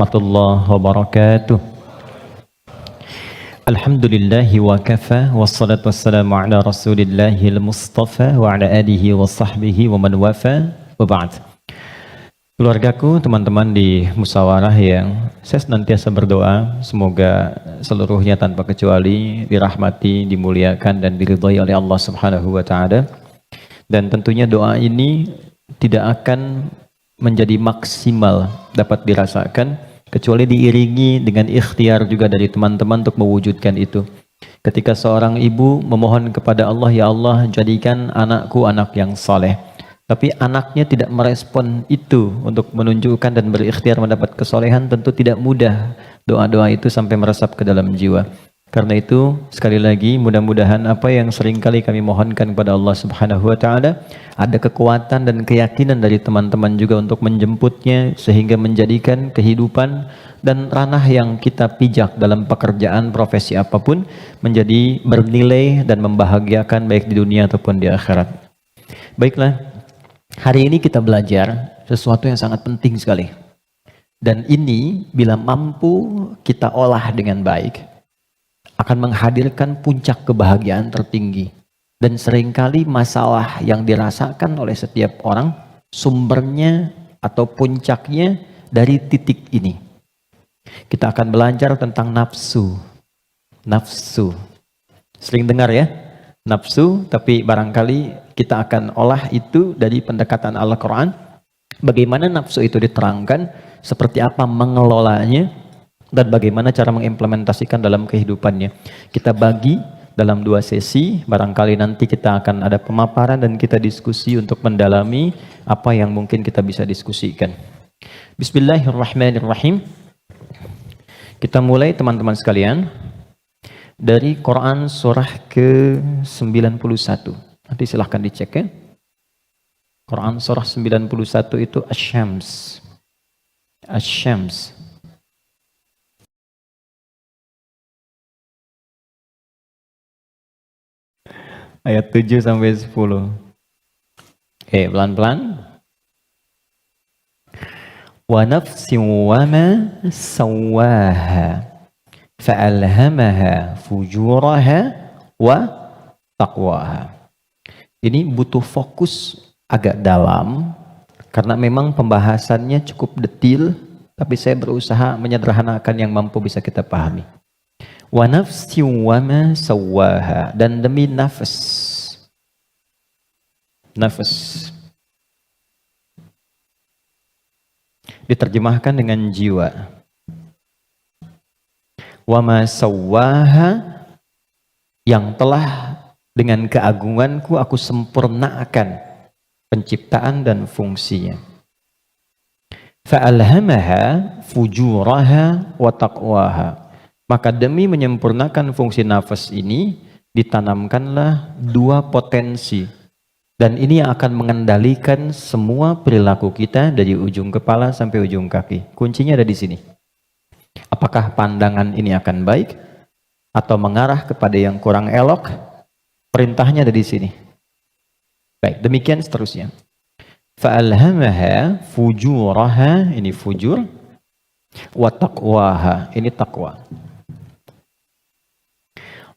warahmatullahi wabarakatuh. Alhamdulillahi wa kafa, wassalatu wassalamu ala rasulillahil mustafa wa ala alihi wa sahbihi wa man wafa, wa ba'd. Keluargaku, teman-teman di musyawarah yang saya senantiasa berdoa semoga seluruhnya tanpa kecuali dirahmati, dimuliakan dan diridhai oleh Allah Subhanahu wa taala. Dan tentunya doa ini tidak akan menjadi maksimal dapat dirasakan kecuali diiringi dengan ikhtiar juga dari teman-teman untuk mewujudkan itu. Ketika seorang ibu memohon kepada Allah, ya Allah jadikan anakku anak yang saleh, tapi anaknya tidak merespon itu untuk menunjukkan dan berikhtiar mendapat kesolehan, tentu tidak mudah doa-doa itu sampai meresap ke dalam jiwa. Karena itu sekali lagi mudah-mudahan apa yang seringkali kami mohonkan kepada Allah Subhanahu wa taala ada kekuatan dan keyakinan dari teman-teman juga untuk menjemputnya sehingga menjadikan kehidupan dan ranah yang kita pijak dalam pekerjaan profesi apapun menjadi bernilai dan membahagiakan baik di dunia ataupun di akhirat. Baiklah, hari ini kita belajar sesuatu yang sangat penting sekali. Dan ini bila mampu kita olah dengan baik akan menghadirkan puncak kebahagiaan tertinggi. Dan seringkali masalah yang dirasakan oleh setiap orang sumbernya atau puncaknya dari titik ini. Kita akan belajar tentang nafsu. Nafsu. Sering dengar ya? Nafsu, tapi barangkali kita akan olah itu dari pendekatan Al-Quran. Bagaimana nafsu itu diterangkan, seperti apa mengelolanya, dan bagaimana cara mengimplementasikan dalam kehidupannya. Kita bagi dalam 2 sesi, barangkali nanti kita akan ada pemaparan dan kita diskusi untuk mendalami apa yang mungkin kita bisa diskusikan. Bismillahirrahmanirrahim. Kita mulai teman-teman sekalian dari Quran surah ke-91. Nanti silahkan dicek ya. Quran surah 91 itu Asy-Syams. Asy-Syams. Ayat 7 sampai 10. Oke, pelan-pelan. Wa nafsin wa ma sawwaha fa'alhamaha fujuraha wa taqwaha. Ini butuh fokus agak dalam karena memang pembahasannya cukup detil, tapi saya berusaha menyederhanakan yang mampu bisa kita pahami. Wa nafsin wa ma sawwaha, dan demi nafas. Nafas diterjemahkan dengan jiwa. Wa ma sawwaha, yang telah dengan keagunganku aku sempurnakan penciptaan dan fungsinya. Fa'alhamaha fujuraha wa taqwaha, maka demi menyempurnakan fungsi nafas ini ditanamkanlah 2 potensi, dan ini yang akan mengendalikan semua perilaku kita dari ujung kepala sampai ujung kaki. Kuncinya ada di sini. Apakah pandangan ini akan baik atau mengarah kepada yang kurang elok? Perintahnya ada di sini. Baik, demikian seterusnya. Fa'alhamaha fujuraha, ini fujur, wa taqwaha, ini taqwa.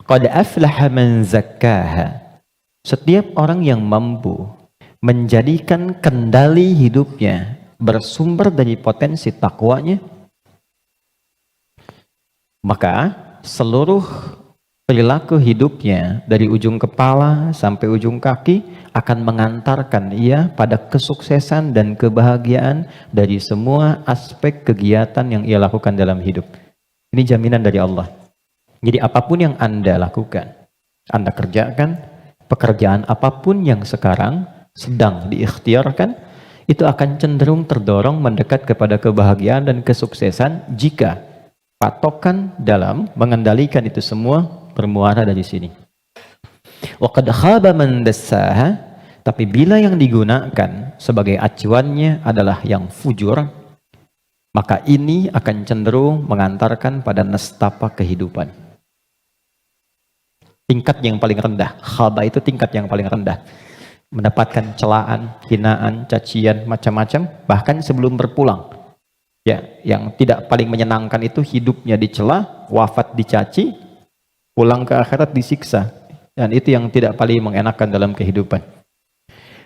Qad aflaha man zakkaha, setiap orang yang mampu menjadikan kendali hidupnya bersumber dari potensi takwanya, maka seluruh perilaku hidupnya dari ujung kepala sampai ujung kaki akan mengantarkan ia pada kesuksesan dan kebahagiaan dari semua aspek kegiatan yang ia lakukan dalam hidup. Ini jaminan dari Allah. Jadi apapun yang Anda lakukan, Anda kerjakan, pekerjaan apapun yang sekarang sedang diikhtiarkan, itu akan cenderung terdorong mendekat kepada kebahagiaan dan kesuksesan jika patokan dalam mengendalikan itu semua bermuara dari sini. Wa qad khaba man dassaha, tapi bila yang digunakan sebagai acuannya adalah yang fujur, maka ini akan cenderung mengantarkan pada nestapa kehidupan. Tingkat yang paling rendah, khaba itu tingkat yang paling rendah. Mendapatkan celaan, hinaan, cacian, macam-macam, bahkan sebelum berpulang. Ya, yang tidak paling menyenangkan itu hidupnya dicela, wafat dicaci, pulang ke akhirat disiksa. Dan itu yang tidak paling mengenakan dalam kehidupan.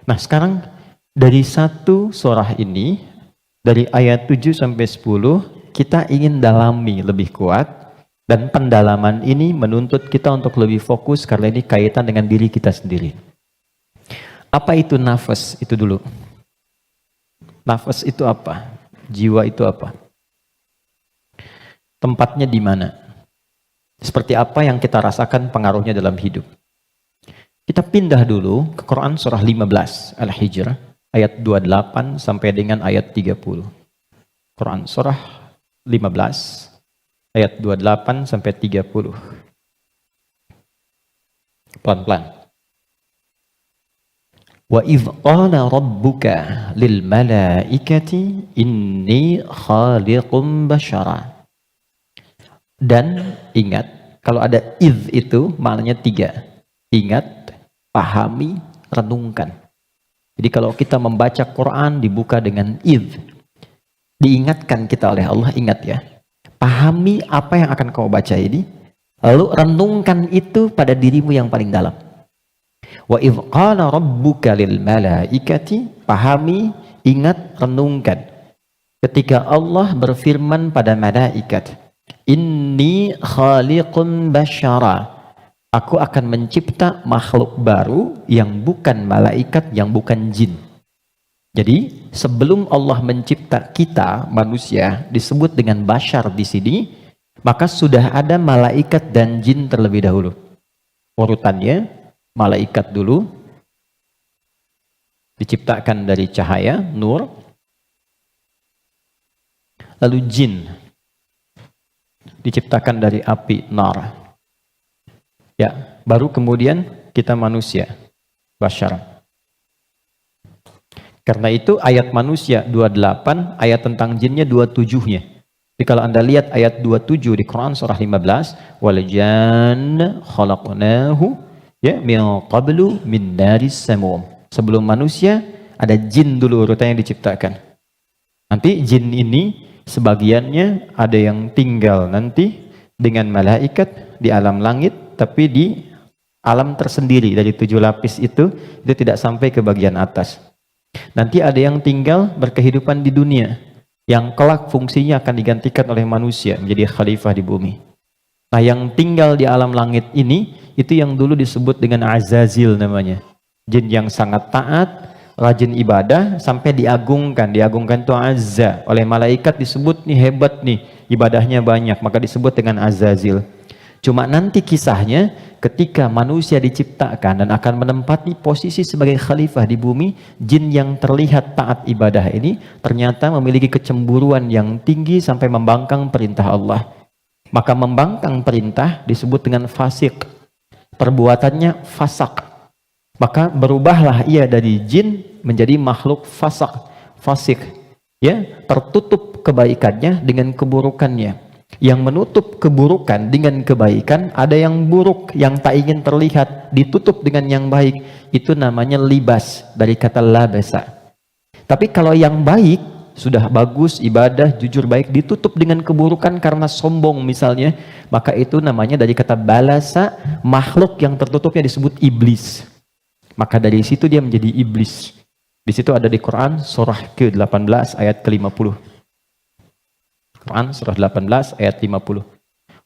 Nah, sekarang dari satu surah ini, dari ayat 7 sampai 10, kita ingin dalami lebih kuat, dan pendalaman ini menuntut kita untuk lebih fokus karena ini kaitan dengan diri kita sendiri. Apa itu nafas? Itu dulu. Nafas itu apa? Jiwa itu apa? Tempatnya di mana? Seperti apa yang kita rasakan pengaruhnya dalam hidup? Kita pindah dulu ke Quran surah 15 Al-Hijr ayat 28 sampai dengan ayat 30. Quran surah 15 ayat 28 sampai 30. Pelan-pelan. Wa idh qala rabbuka lil malaikati inni khaliqum basyara. Dan ingat, kalau ada idh itu maknanya 3. Ingat, pahami, renungkan. Jadi kalau kita membaca Quran dibuka dengan idh, diingatkan kita oleh Allah, ingat ya. Pahami apa yang akan kau baca ini, lalu renungkan itu pada dirimu yang paling dalam. Wa idh qala rabbuka lil malaikati, pahami, ingat, renungkan. Ketika Allah berfirman pada malaikat, inni khaliqun basyara, aku akan mencipta makhluk baru yang bukan malaikat, yang bukan jin. Jadi sebelum Allah mencipta kita manusia disebut dengan basyar di sini, maka sudah ada malaikat dan jin terlebih dahulu. Urutannya malaikat dulu diciptakan dari cahaya, nur. Lalu jin diciptakan dari api, nar. Ya, baru kemudian kita manusia, basyar. Karena itu ayat manusia 28, ayat tentang jinnya 27-nya. Jadi kalau Anda lihat ayat 27 di Quran surah 15, wal janna khalaqnahu ya min qablu min naris samum. Sebelum manusia ada jin dulu urutannya diciptakan. Nanti jin ini sebagiannya ada yang tinggal nanti dengan malaikat di alam langit, tapi di alam tersendiri dari 7 lapis itu tidak sampai ke bagian atas. Nanti ada yang tinggal berkehidupan di dunia, yang kelak fungsinya akan digantikan oleh manusia menjadi khalifah di bumi. Nah, yang tinggal di alam langit ini, itu yang dulu disebut dengan Azazil namanya. Jin yang sangat taat, rajin ibadah, sampai diagungkan. Diagungkan itu azza. Oleh malaikat disebut nih hebat nih, ibadahnya banyak, maka disebut dengan Azazil. Cuma nanti kisahnya ketika manusia diciptakan dan akan menempati posisi sebagai khalifah di bumi, jin yang terlihat taat ibadah ini ternyata memiliki kecemburuan yang tinggi sampai membangkang perintah Allah. Maka membangkang perintah disebut dengan fasik. Perbuatannya fasak. Maka berubahlah ia dari jin menjadi makhluk fasak, fasik. Ya, tertutup kebaikannya dengan keburukannya. Yang menutup keburukan dengan kebaikan, ada yang buruk yang tak ingin terlihat ditutup dengan yang baik, itu namanya libas, dari kata labasa. Tapi kalau yang baik sudah bagus, ibadah, jujur baik, ditutup dengan keburukan karena sombong misalnya, maka itu namanya dari kata balasa, makhluk yang tertutupnya disebut iblis. Maka dari situ dia menjadi iblis. Di situ ada di Quran surah ke-18 ayat ke-50. Quran surah 18 ayat 50.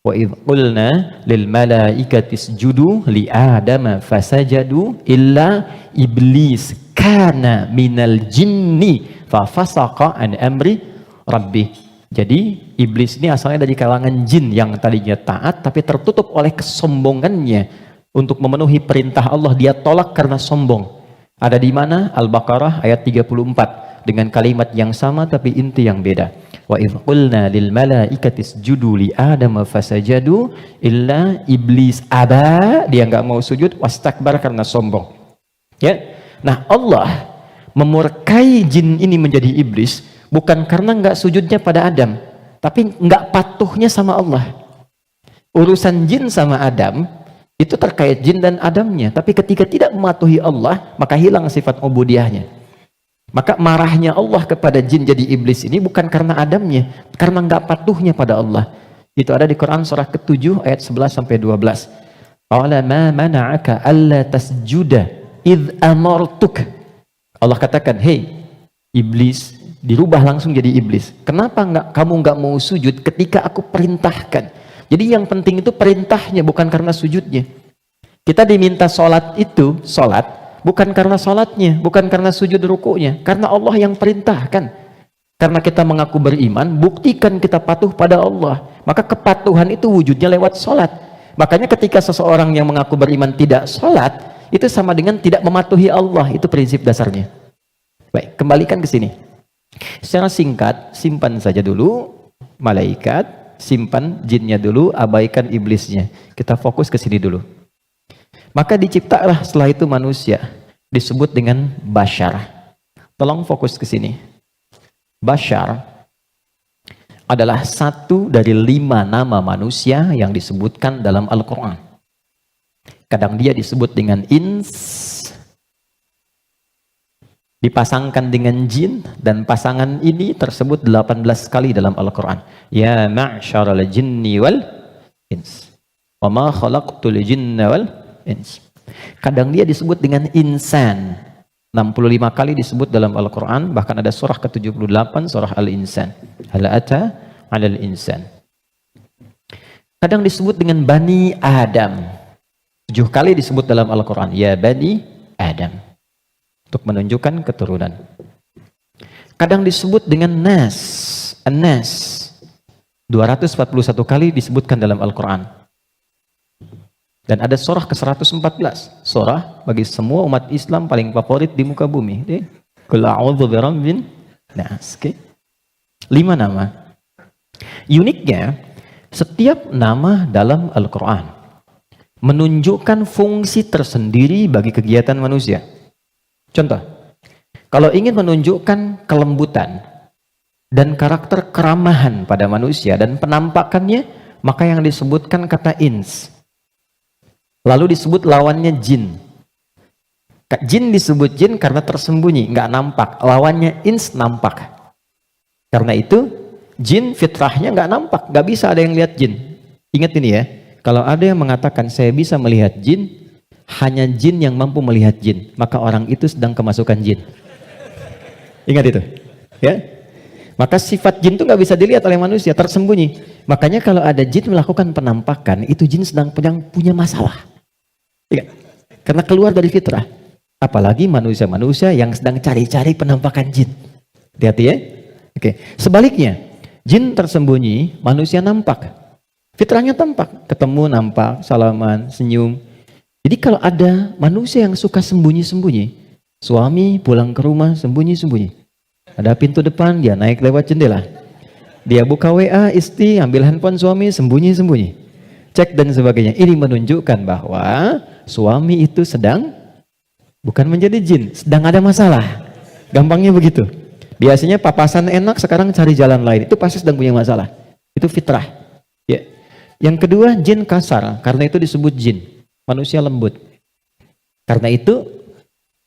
Wa idh qulna lil malaikati isjudu li adama fasajadu illa iblis kana minal jinni fa fasaqa an amri rabbi. Jadi iblis ini asalnya dari kalangan jin yang tadinya taat tapi tertutup oleh kesombongannya untuk memenuhi perintah Allah, dia tolak karena sombong. Ada di mana? Al-Baqarah ayat 34 dengan kalimat yang sama tapi inti yang beda. Wa idh qulna lil malaikati isjudu li adama fasajadu illa iblis aba, dia enggak mau sujud, wastakbar karena sombong. Ya. Nah, Allah memurkai jin ini menjadi iblis bukan karena enggak sujudnya pada Adam, tapi enggak patuhnya sama Allah. Urusan jin sama Adam itu terkait jin dan Adamnya, tapi ketika tidak mematuhi Allah, maka hilang sifat ubudiyahnya. Maka marahnya Allah kepada jin jadi iblis ini bukan karena Adamnya, karena nggak patuhnya pada Allah. Itu ada di Quran surah ke-7 ayat 11 sampai 12. Qala ma mana'aka alla tasjuda id amartuk. Allah katakan, "Hei iblis," dirubah langsung jadi iblis. "Kenapa kamu nggak mau sujud ketika aku perintahkan?" Jadi yang penting itu perintahnya, bukan karena sujudnya. Kita diminta sholat itu, sholat bukan karena sholatnya, bukan karena sujud rukunya, karena Allah yang perintahkan. Karena kita mengaku beriman, buktikan kita patuh pada Allah. Maka kepatuhan itu wujudnya lewat sholat. Makanya ketika seseorang yang mengaku beriman tidak sholat, itu sama dengan tidak mematuhi Allah. Itu prinsip dasarnya. Baik, kembalikan ke sini. Secara singkat, simpan saja dulu malaikat, simpan jinnya dulu, abaikan iblisnya. Kita fokus ke sini dulu. Maka diciptalah setelah itu manusia, disebut dengan Bashar. Tolong fokus ke sini. Bashar adalah satu dari 5 nama manusia yang disebutkan dalam Al-Quran. Kadang dia disebut dengan ins, dipasangkan dengan jin, dan pasangan ini tersebut 18 kali dalam Al-Quran. Ya ma'syaral jinni wal ins, wa ma khalaqtul jinna wal ins. Kadang dia disebut dengan insan, 65 kali disebut dalam Al-Quran, bahkan ada surah ke-78, surah Al-Insan. Hal ata 'alal insan. Kadang disebut dengan Bani Adam, 7 kali disebut dalam Al-Quran, ya Bani Adam, untuk menunjukkan keturunan. Kadang disebut dengan Nas, An-Nas, 241 kali disebutkan dalam Al-Quran. Dan ada surah ke-114, surah bagi semua umat Islam paling favorit di muka bumi. Qul a'udzu birabbin nas. 5 nama. Uniknya, setiap nama dalam Al-Quran menunjukkan fungsi tersendiri bagi kegiatan manusia. Contoh, kalau ingin menunjukkan kelembutan dan karakter keramahan pada manusia dan penampakannya, maka yang disebutkan kata ins. Lalu disebut lawannya jin. Jin disebut jin karena tersembunyi, nggak nampak. Lawannya ins nampak. Karena itu jin fitrahnya nggak nampak, nggak bisa ada yang lihat jin. Ingat ini ya, kalau ada yang mengatakan saya bisa melihat jin, hanya jin yang mampu melihat jin, maka orang itu sedang kemasukan jin. Ingat itu, ya. Maka sifat jin itu nggak bisa dilihat oleh manusia, tersembunyi. Makanya kalau ada jin melakukan penampakan, itu jin sedang punya masalah. Ya, karena keluar dari fitrah. Apalagi manusia-manusia yang sedang cari-cari penampakan jin. Hati-hati ya. Oke. Sebaliknya, jin tersembunyi, manusia nampak. Fitrahnya tampak, ketemu nampak, salaman, senyum. Jadi kalau ada manusia yang suka sembunyi-sembunyi, suami pulang ke rumah sembunyi-sembunyi. Ada pintu depan, dia naik lewat jendela. Dia buka WA istri, ambil handphone suami, sembunyi-sembunyi. Cek dan sebagainya. Ini menunjukkan bahwa suami itu sedang bukan menjadi jin, sedang ada masalah. Gampangnya begitu. Biasanya papasan enak, sekarang cari jalan lain. Itu pasti sedang punya masalah. Itu fitrah. Ya. Yang kedua, jin kasar. Karena itu disebut jin. Manusia lembut. Karena itu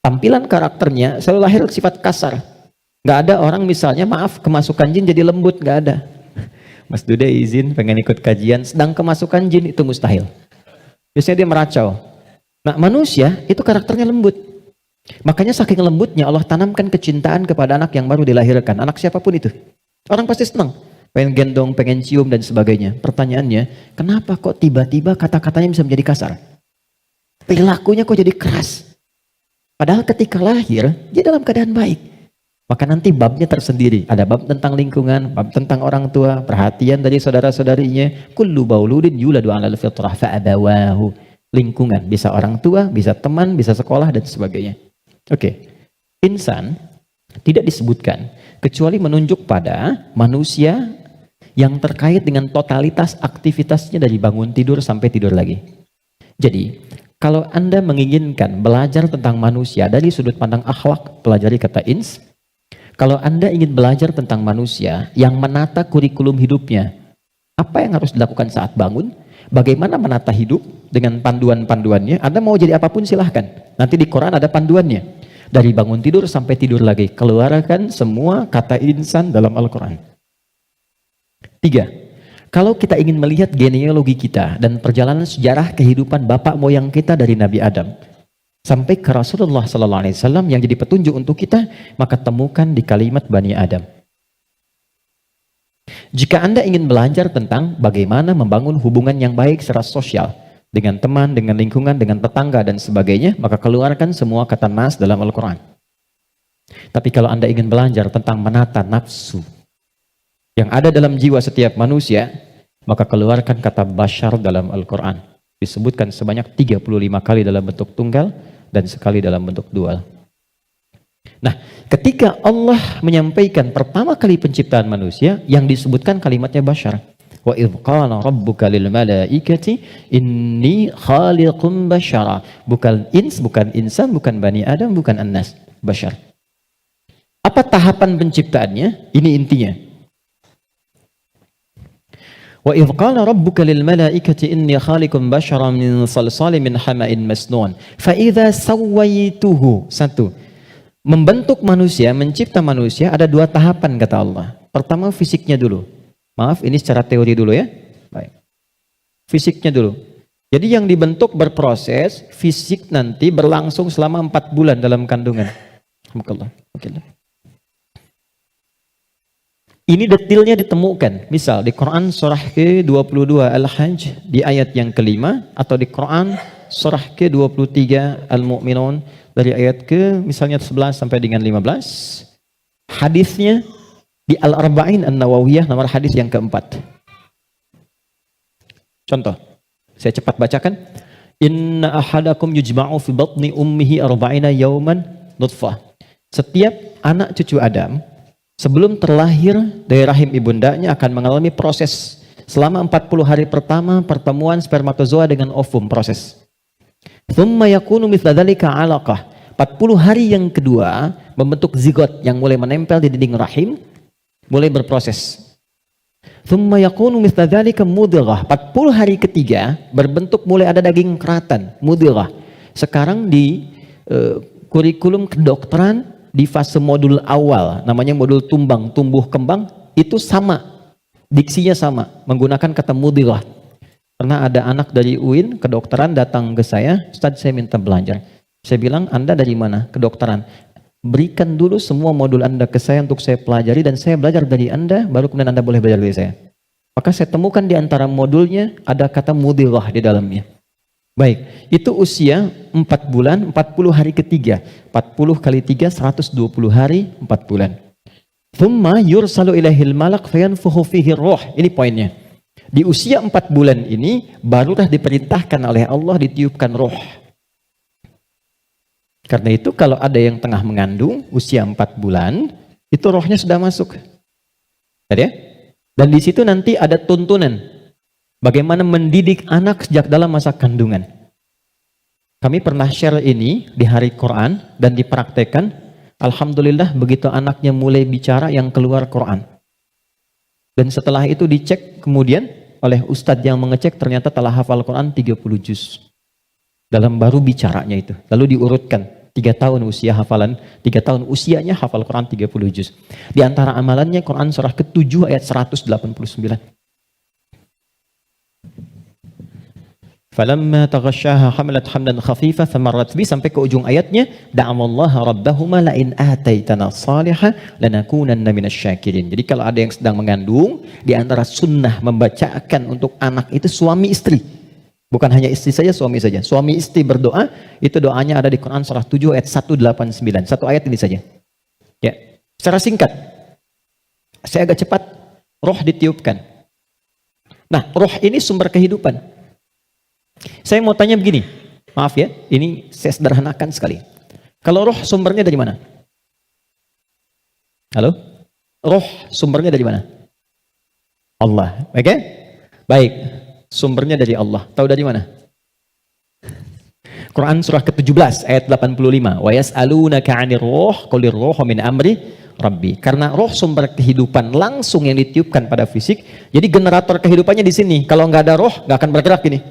tampilan karakternya selalu lahir sifat kasar. Nggak ada orang misalnya maaf kemasukan jin jadi lembut, nggak ada. Mas Duda izin pengen ikut kajian, sedang kemasukan jin, itu mustahil. Biasanya dia meracau. Nah manusia itu karakternya lembut. Makanya saking lembutnya Allah tanamkan kecintaan kepada anak yang baru dilahirkan. Anak siapapun itu. Orang pasti senang. Pengen gendong, pengen cium dan sebagainya. Pertanyaannya, kenapa kok tiba-tiba kata-katanya bisa menjadi kasar? Perilakunya kok jadi keras? Padahal ketika lahir, dia dalam keadaan baik. Maka nanti babnya tersendiri. Ada bab tentang lingkungan, bab tentang orang tua, perhatian dari saudara-saudarinya. Kullu bauludin yuladu 'alal fitrah fa'abawahu. Lingkungan, bisa orang tua, bisa teman, bisa sekolah dan sebagainya. Oke. Insan tidak disebutkan kecuali menunjuk pada manusia yang terkait dengan totalitas aktivitasnya dari bangun tidur sampai tidur lagi. Jadi, kalau Anda menginginkan belajar tentang manusia dari sudut pandang akhlak, pelajari kata ins. Kalau Anda ingin belajar tentang manusia yang menata kurikulum hidupnya, apa yang harus dilakukan saat bangun, bagaimana menata hidup dengan panduan-panduannya, Anda mau jadi apapun silahkan. Nanti di Quran ada panduannya. Dari bangun tidur sampai tidur lagi, keluarkan semua kata insan dalam Al-Quran. 3. Kalau kita ingin melihat genealogi kita dan perjalanan sejarah kehidupan bapak moyang kita dari Nabi Adam sampai ke Rasulullah SAW yang jadi petunjuk untuk kita, maka temukan di kalimat Bani Adam. Jika Anda ingin belajar tentang bagaimana membangun hubungan yang baik secara sosial, dengan teman, dengan lingkungan, dengan tetangga, dan sebagainya, maka keluarkan semua kata nas dalam Al-Quran. Tapi kalau Anda ingin belajar tentang menata nafsu yang ada dalam jiwa setiap manusia, maka keluarkan kata bashar dalam Al-Quran. Disebutkan sebanyak 35 kali dalam bentuk tunggal dan sekali dalam bentuk dual. Nah, ketika Allah menyampaikan pertama kali penciptaan manusia, yang disebutkan kalimatnya bashar. Wa idh qala rabbuka lil malaikati inni khaliqum bashara. Bukan ins, bukan insan, bukan bani Adam, bukan annas, bashar. Apa tahapan penciptaannya? Ini intinya. Wa idh qala rabbuka lil malaikati inni khaliqum bashara min salsalin min hama'in masnun fa idza sawaituhu. Satu, membentuk manusia, mencipta manusia ada dua tahapan kata Allah. Pertama fisiknya dulu. Maaf, ini secara teori dulu ya. Baik. Fisiknya dulu. Jadi yang dibentuk berproses, fisik nanti berlangsung selama 4 bulan dalam kandungan. Ini detailnya ditemukan. Misal di Quran surah ke-22 Al-Hajj di ayat yang kelima, atau di Quran surah ke-23 Al-Mu'minun dari ayat ke misalnya 11 sampai dengan 15. Hadisnya di Al-Arba'in An-Nawawiyah nomor hadis yang keempat. Contoh, saya cepat bacakan. Inna ahadakum yujma'u fi batni ummihi arba'ina yawman nutfah. Setiap anak cucu Adam sebelum terlahir dari rahim ibundanya akan mengalami proses selama 40 hari pertama pertemuan spermatozoa dengan ovum, proses. Thumma yakunu mithla dzalika 'alaqah. 40 hari yang kedua membentuk zigot yang mulai menempel di dinding rahim, mulai berproses. Thumma yakunu mithla dzalika mudghah. 40 hari ketiga berbentuk mulai ada daging keratan, mudghah. Sekarang di kurikulum kedokteran di fase modul awal, namanya modul tumbang, tumbuh kembang, itu sama, diksinya sama, menggunakan kata mudghah. Pernah ada anak dari UIN kedokteran datang ke saya, Ustaz saya minta belajar. Saya bilang, Anda dari mana? Kedokteran. Berikan dulu semua modul Anda ke saya untuk saya pelajari dan saya belajar dari Anda, baru kemudian Anda boleh belajar dari saya. Maka saya temukan di antara modulnya ada kata mudghah di dalamnya. Baik, itu usia 4 bulan, 40 hari ketiga. 40 kali 3, 120 hari, 4 bulan. Thumma yursalu ilahil malak fayanfuhu fihi roh. Ini poinnya. Di usia 4 bulan ini, barulah diperintahkan oleh Allah ditiupkan roh. Karena itu kalau ada yang tengah mengandung, usia 4 bulan, itu rohnya sudah masuk. Tadi ya? Dan di situ nanti ada tuntunan. Bagaimana mendidik anak sejak dalam masa kandungan. Kami pernah share ini di hari Quran dan dipraktekkan. Alhamdulillah begitu anaknya mulai bicara yang keluar Quran. Dan setelah itu dicek kemudian oleh ustadz yang mengecek, ternyata telah hafal Quran 30 juz. Dalam baru bicaranya itu. Lalu diurutkan. 3 tahun usia hafalan, 3 tahun usianya hafal Quran 30 juz. Di antara amalannya Quran surah ke-7 ayat 189. Falamma taghasyaha hamalat hamlan khafifa famarrat bi, sampai ke ujung ayatnya, da'amallaha rabbahuma la in ataitana salihah lanakunanna minasyakirin. Jadi kalau ada yang sedang mengandung, di antara sunnah membacakan untuk anak itu suami istri. Bukan hanya istri saja, suami saja. Suami istri berdoa, itu doanya ada di Quran surah 7 ayat 189. Satu ayat ini saja. Ya, secara singkat. Saya agak cepat. Roh ditiupkan. Nah, roh ini sumber kehidupan. Saya mau tanya begini. Maaf ya, ini saya sederhanakan sekali. Kalau roh sumbernya dari mana? Halo? Roh sumbernya dari mana? Allah. Oke? Baik. Sumbernya dari Allah. Tahu dari mana? Quran surah ke-17 ayat 85. Wa yas'alunaka 'anir ruh qulir ruhu min amri rabbi. Karena roh sumber kehidupan langsung yang ditiupkan pada fisik. Jadi generator kehidupannya di sini. Kalau nggak ada roh, nggak akan bergerak ini.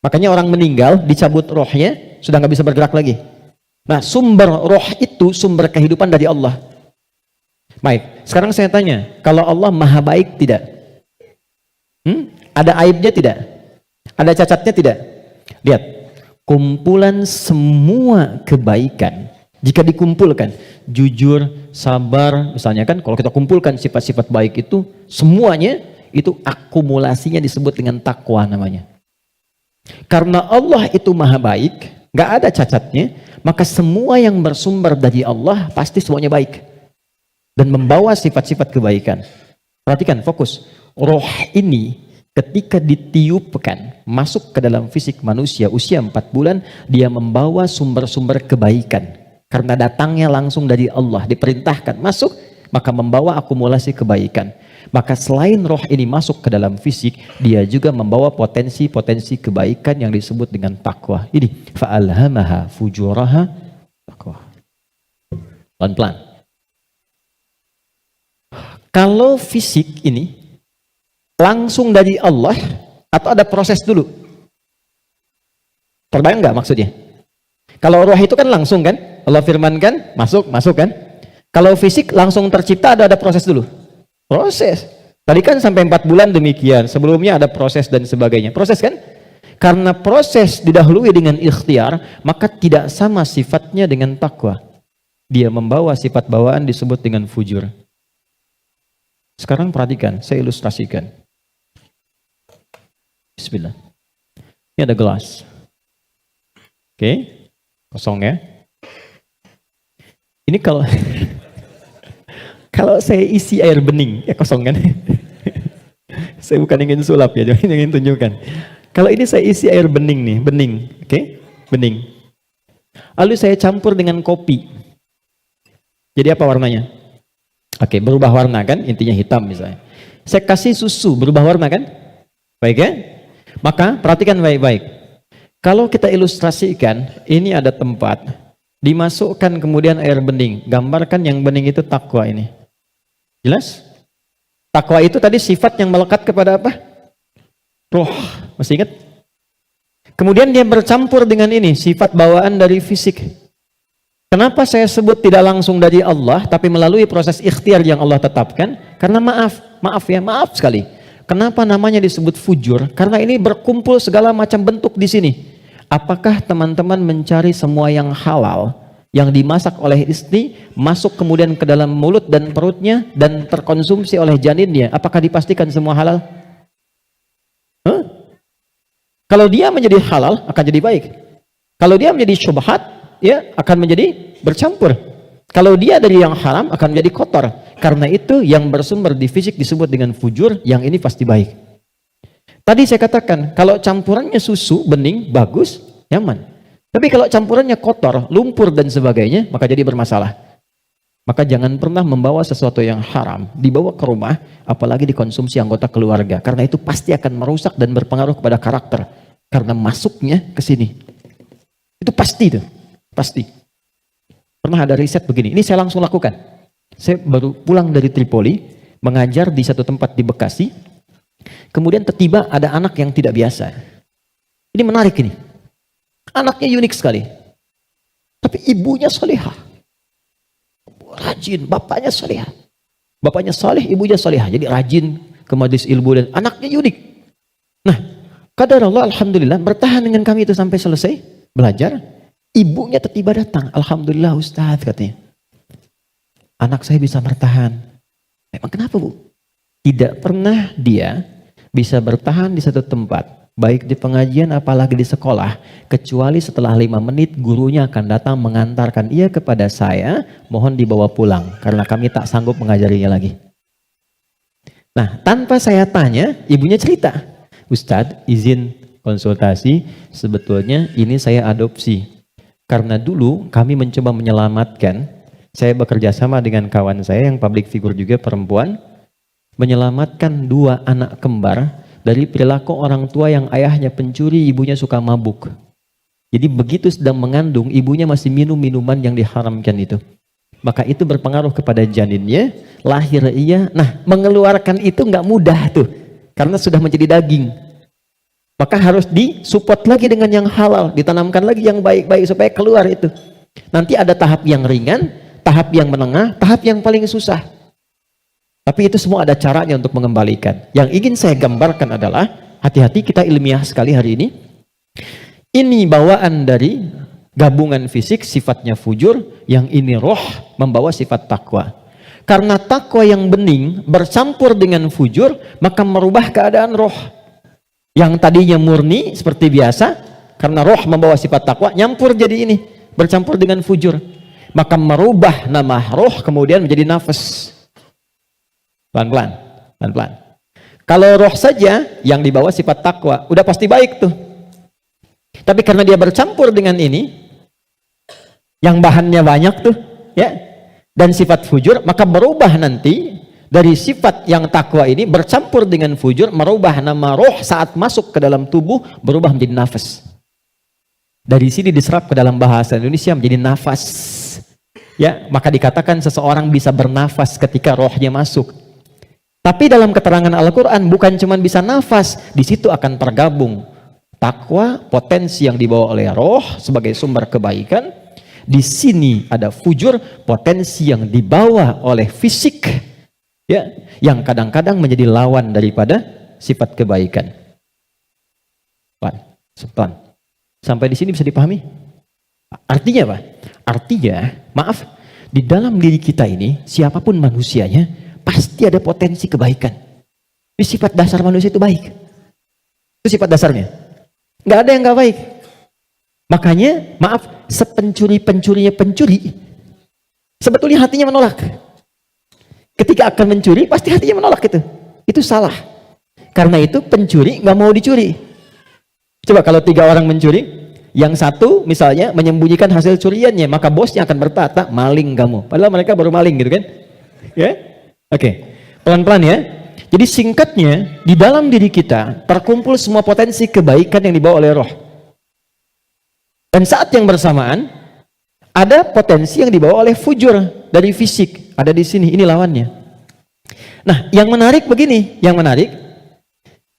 Makanya orang meninggal dicabut rohnya sudah nggak bisa bergerak lagi. Nah, sumber roh itu sumber kehidupan dari Allah. Baik, sekarang saya tanya, kalau Allah maha baik tidak? Ada aibnya tidak? Ada cacatnya tidak? Lihat, kumpulan semua kebaikan, jika dikumpulkan, jujur, sabar, misalnya kan, kalau kita kumpulkan sifat-sifat baik itu, semuanya, itu akumulasinya disebut dengan takwa namanya. Karena Allah itu maha baik, gak ada cacatnya, maka semua yang bersumber dari Allah pasti semuanya baik dan membawa sifat-sifat kebaikan. Perhatikan, fokus. Roh ini ketika ditiupkan masuk ke dalam fisik manusia usia 4 bulan, dia membawa sumber-sumber kebaikan karena datangnya langsung dari Allah, diperintahkan masuk, maka membawa akumulasi kebaikan. Maka selain roh ini masuk ke dalam fisik, dia juga membawa potensi-potensi kebaikan yang disebut dengan takwa. Ini fa'alhamaha fujuraha takwa. Pelan-pelan. Kalau fisik ini langsung dari Allah atau ada proses dulu? Terbayang nggak maksudnya? Kalau roh itu kan langsung kan? Allah firmankan, masuk kan? Kalau fisik langsung tercipta ada proses dulu? Proses. Tadi kan sampai 4 bulan demikian. Sebelumnya ada proses dan sebagainya. Proses kan? Karena proses didahului dengan ikhtiar, maka tidak sama sifatnya dengan takwa. Dia membawa sifat bawaan disebut dengan fujur. Sekarang perhatikan, saya ilustrasikan. Bismillah. Ini ada gelas. Oke, kosong ya. Ini kalau kalau saya isi air bening, ya kosong kan? Saya bukan ingin sulap ya, jangan ingin tunjukkan. Kalau ini saya isi air bening nih, bening, oke? Bening. Lalu saya campur dengan kopi. Jadi apa warnanya? Oke, berubah warna kan? Intinya hitam misalnya. Saya kasih susu, berubah warna kan? Baik ya? Maka perhatikan baik-baik. Kalau kita ilustrasikan, ini ada tempat, dimasukkan kemudian air bening. Gambarkan yang bening itu takwa ini. Jelas? Takwa itu tadi sifat yang melekat kepada apa? Roh. Masih ingat? Kemudian dia bercampur dengan ini, sifat bawaan dari fisik. Kenapa saya sebut tidak langsung dari Allah, tapi melalui proses ikhtiar yang Allah tetapkan? Karena maaf sekali. Kenapa namanya disebut fujur? Karena ini berkumpul segala macam bentuk di sini. Apakah teman-teman mencari semua yang halal, yang dimasak oleh istri, masuk kemudian ke dalam mulut dan perutnya, dan terkonsumsi oleh janinnya? Apakah dipastikan semua halal? Kalau dia menjadi halal, akan jadi baik. Kalau dia menjadi syubhat, ya akan menjadi bercampur. Kalau dia dari yang haram, akan menjadi kotor. Karena itu yang bersumber di fisik disebut dengan fujur, yang ini pasti baik. Tadi saya katakan, kalau campurannya susu, bening, bagus, nyaman. Tapi kalau campurannya kotor, lumpur dan sebagainya, maka jadi bermasalah. Maka jangan pernah membawa sesuatu yang haram, dibawa ke rumah, apalagi dikonsumsi anggota keluarga. Karena itu pasti akan merusak dan berpengaruh kepada karakter. Karena masuknya ke sini. Itu pasti tuh, pasti. Pernah ada riset begini, ini saya langsung lakukan. Saya baru pulang dari Tripoli, mengajar di satu tempat di Bekasi. Kemudian tiba-tiba ada anak yang tidak biasa. Ini menarik ini. Anaknya unik sekali. Tapi ibunya salihah. Rajin, bapaknya salihah. Bapaknya saleh, ibunya salihah. Jadi rajin ke majelis ilmu dan anaknya unik. Nah, qadar Allah alhamdulillah bertahan dengan kami itu sampai selesai belajar. Ibunya tiba-tiba datang. Alhamdulillah Ustaz katanya. Anak saya bisa bertahan. Emang kenapa Bu? Tidak pernah dia bisa bertahan di satu tempat. Baik di pengajian apalagi di sekolah, kecuali setelah 5 menit gurunya akan datang mengantarkan ia kepada saya, mohon dibawa pulang karena kami tak sanggup mengajarinya lagi. Nah, tanpa saya tanya, ibunya cerita, Ustadz izin konsultasi, sebetulnya ini saya adopsi. Karena dulu kami mencoba menyelamatkan, saya bekerja sama dengan kawan saya yang public figure juga perempuan, menyelamatkan 2 anak kembar dari perilaku orang tua yang ayahnya pencuri, ibunya suka mabuk. Jadi begitu sedang mengandung, ibunya masih minum minuman yang diharamkan itu. Maka itu berpengaruh kepada janinnya, lahir ia. Nah, mengeluarkan itu nggak mudah tuh, karena sudah menjadi daging. Maka harus disupport lagi dengan yang halal, ditanamkan lagi yang baik-baik supaya keluar itu. Nanti ada tahap yang ringan, tahap yang menengah, tahap yang paling susah. Tapi itu semua ada caranya untuk mengembalikan. Yang ingin saya gambarkan adalah, hati-hati, kita ilmiah sekali hari ini. Ini bawaan dari gabungan fisik, sifatnya fujur, yang ini roh membawa sifat takwa. Karena takwa yang bening bercampur dengan fujur, maka merubah keadaan roh. Yang tadinya murni seperti biasa, karena roh membawa sifat takwa, nyampur jadi ini, bercampur dengan fujur. Maka merubah nama roh kemudian menjadi nafas. Pelan-pelan, pelan-pelan. Kalau roh saja yang dibawa sifat takwa, udah pasti baik tuh. Tapi karena dia bercampur dengan ini, yang bahannya banyak tuh, ya, dan sifat fujur, maka berubah nanti dari sifat yang takwa ini bercampur dengan fujur, merubah nama roh saat masuk ke dalam tubuh, berubah menjadi nafas. Dari sini diserap ke dalam bahasa Indonesia menjadi nafas. Ya, maka dikatakan seseorang bisa bernafas ketika rohnya masuk. Tapi dalam keterangan Al-Quran bukan cuma bisa nafas, di situ akan tergabung takwa, potensi yang dibawa oleh roh sebagai sumber kebaikan. Di sini ada fujur, potensi yang dibawa oleh fisik, ya, yang kadang-kadang menjadi lawan daripada sifat kebaikan. Pelan. Sampai di sini bisa dipahami? Artinya apa? Artinya, maaf, di dalam diri kita ini, siapapun manusianya, pasti ada potensi kebaikan. Ini sifat dasar manusia itu baik. Itu sifat dasarnya. Nggak ada yang nggak baik. Makanya, maaf, sepencuri-pencurinya pencuri, sebetulnya hatinya menolak. Ketika akan mencuri, pasti hatinya menolak itu. Itu salah. Karena itu pencuri nggak mau dicuri. Coba kalau 3 orang mencuri, yang satu misalnya menyembunyikan hasil curiannya, maka bosnya akan berkata, maling kamu. Padahal mereka baru maling gitu kan? Ya? Oke. Pelan-pelan ya. Jadi singkatnya, di dalam diri kita terkumpul semua potensi kebaikan yang dibawa oleh roh. Dan saat yang bersamaan, ada potensi yang dibawa oleh fujur dari fisik. Ada di sini, ini lawannya. Nah, yang menarik begini,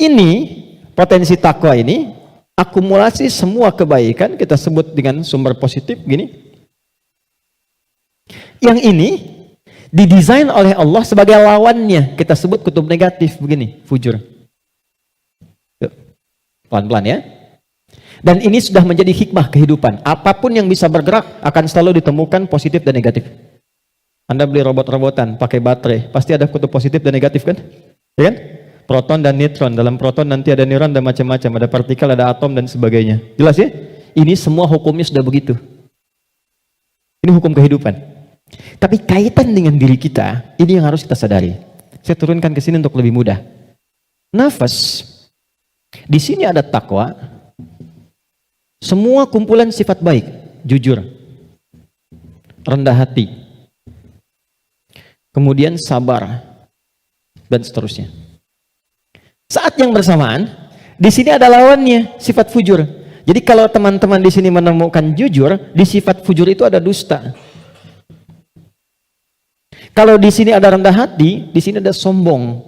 ini potensi takwa ini, akumulasi semua kebaikan, kita sebut dengan sumber positif, gini. Yang ini, didesain oleh Allah sebagai lawannya, kita sebut kutub negatif, begini, fujur. Pelan-pelan ya. Dan ini sudah menjadi hikmah kehidupan. Apapun yang bisa bergerak akan selalu ditemukan positif dan negatif. Anda beli robot-robotan pakai baterai, pasti ada kutub positif dan negatif kan? Ya kan? Proton dan neutron. Dalam proton nanti ada neuron dan macam-macam, ada partikel, ada atom dan sebagainya. Jelas ya? Ini semua hukumnya sudah begitu. Ini hukum kehidupan. Tapi kaitan dengan diri kita, ini yang harus kita sadari. Saya turunkan ke sini untuk lebih mudah. Nafas. Di sini ada takwa. Semua kumpulan sifat baik, jujur, rendah hati, kemudian sabar, dan seterusnya. Saat yang bersamaan, di sini ada lawannya, sifat fujur. Jadi kalau teman-teman di sini menemukan jujur, di sifat fujur itu ada dusta. Kalau di sini ada rendah hati, di sini ada sombong.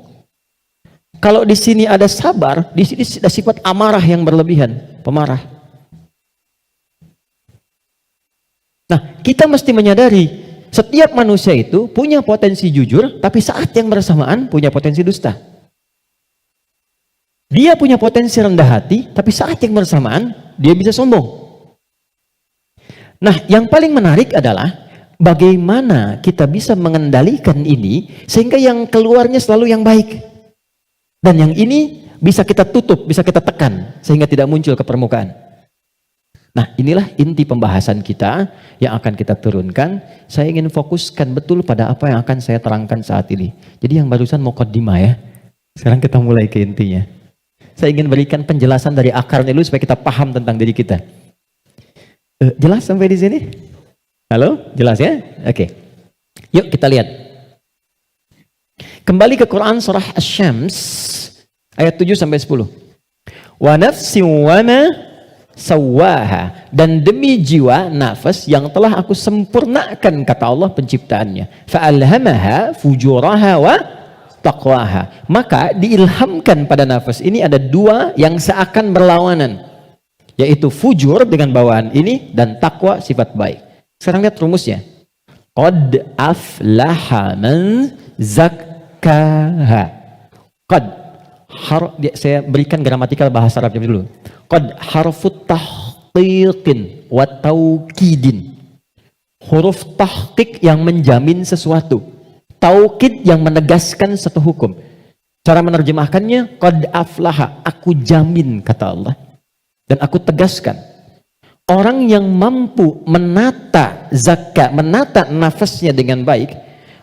Kalau di sini ada sabar, di sini ada sifat amarah yang berlebihan, pemarah. Nah, kita mesti menyadari setiap manusia itu punya potensi jujur, tapi saat yang bersamaan punya potensi dusta. Dia punya potensi rendah hati, tapi saat yang bersamaan dia bisa sombong. Nah, yang paling menarik adalah bagaimana kita bisa mengendalikan ini sehingga yang keluarnya selalu yang baik. Dan yang ini bisa kita tutup, bisa kita tekan sehingga tidak muncul ke permukaan. Nah, inilah inti pembahasan kita yang akan kita turunkan. Saya ingin fokuskan betul pada apa yang akan saya terangkan saat ini. Jadi yang barusan muqaddimah ya. Sekarang kita mulai ke intinya. Saya ingin berikan penjelasan dari akarnya dulu supaya kita paham tentang diri kita. Jelas sampai di sini? Halo? Jelas ya? Oke. Yuk kita lihat. Kembali ke Quran surah Asy-Syams ayat 7 sampai 10. Wa nafsin wa ma sawaha, dan demi jiwa nafas yang telah aku sempurnakan, kata Allah penciptaannya. Fa'alhamaha fujuraha wa taqwaha, maka diilhamkan pada nafas ini ada 2 yang seakan berlawanan, yaitu fujur dengan bawaan ini dan takwa sifat baik. Sekarang lihat rumusnya. Qad aflaha man zakkaha. Qad, saya berikan gramatikal bahasa Arabnya dulu. Qad harfut tahqiqin wa taukidin. Huruf tahqiq yang menjamin sesuatu. Taukid yang menegaskan satu hukum. Cara menerjemahkannya, qad aflaha, aku jamin, kata Allah. Dan aku tegaskan. Orang yang mampu menata zakat, menata nafasnya dengan baik,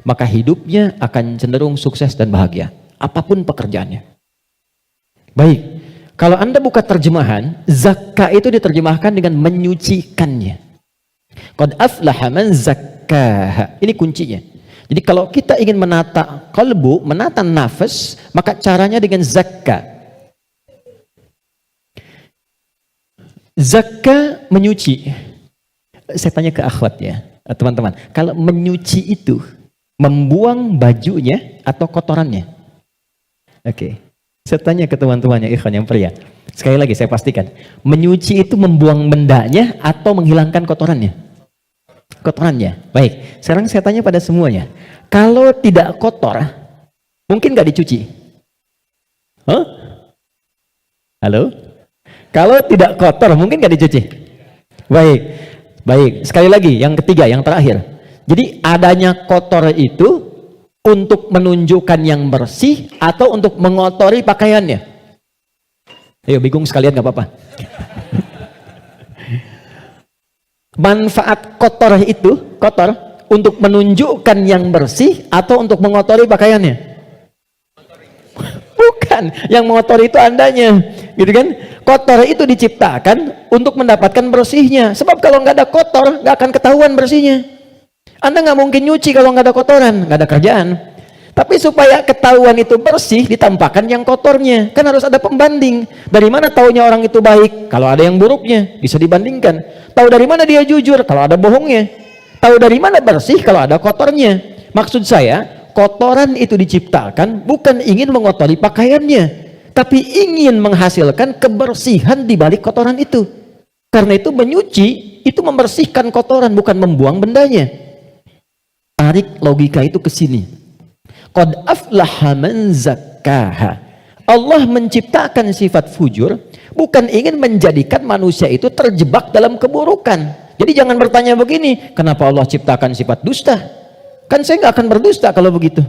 maka hidupnya akan cenderung sukses dan bahagia. Apapun pekerjaannya. Baik, kalau Anda buka terjemahan, zakat itu diterjemahkan dengan menyucikannya. Qad aflaha man zakkaha. Ini kuncinya. Jadi kalau kita ingin menata kalbu, menata nafas, maka caranya dengan zakat. Zakat menyuci. Saya tanya ke akhwat ya, teman-teman. Kalau menyuci itu membuang bajunya atau kotorannya? Oke. Saya tanya ke teman-temannya ikhwan yang pria. Sekali lagi saya pastikan, menyuci itu membuang bendanya atau menghilangkan kotorannya? Kotorannya. Baik, sekarang saya tanya pada semuanya. Kalau tidak kotor, mungkin nggak dicuci? Huh? Halo? Kalau tidak kotor, mungkin nggak dicuci? Baik, baik. Sekali lagi, yang ketiga, yang terakhir. Jadi adanya kotor itu untuk menunjukkan yang bersih atau untuk mengotori pakaiannya? Ayo, bingung sekalian nggak apa-apa. Manfaat kotor itu, kotor, untuk menunjukkan yang bersih atau untuk mengotori pakaiannya? Bukan, yang mengotori itu andanya, gitu kan? Kotor itu diciptakan untuk mendapatkan bersihnya. Sebab kalau nggak ada kotor, nggak akan ketahuan bersihnya. Anda nggak mungkin nyuci kalau nggak ada kotoran, nggak ada kerjaan. Tapi supaya ketahuan itu bersih, ditampakkan yang kotornya. Kan harus ada pembanding. Dari mana taunya orang itu baik? Kalau ada yang buruknya, bisa dibandingkan. Tahu dari mana dia jujur? Kalau ada bohongnya. Tahu dari mana bersih? Kalau ada kotornya. Maksud saya, kotoran itu diciptakan bukan ingin mengotori pakaiannya, tapi ingin menghasilkan kebersihan di balik kotoran itu. Karena itu menyuci, itu membersihkan kotoran, bukan membuang bendanya. Tarik logika itu ke sini. Qad aflaha man zakkaha. Allah menciptakan sifat fujur bukan ingin menjadikan manusia itu terjebak dalam keburukan. Jadi jangan bertanya begini, kenapa Allah ciptakan sifat dusta? Kan saya nggak akan berdusta kalau begitu.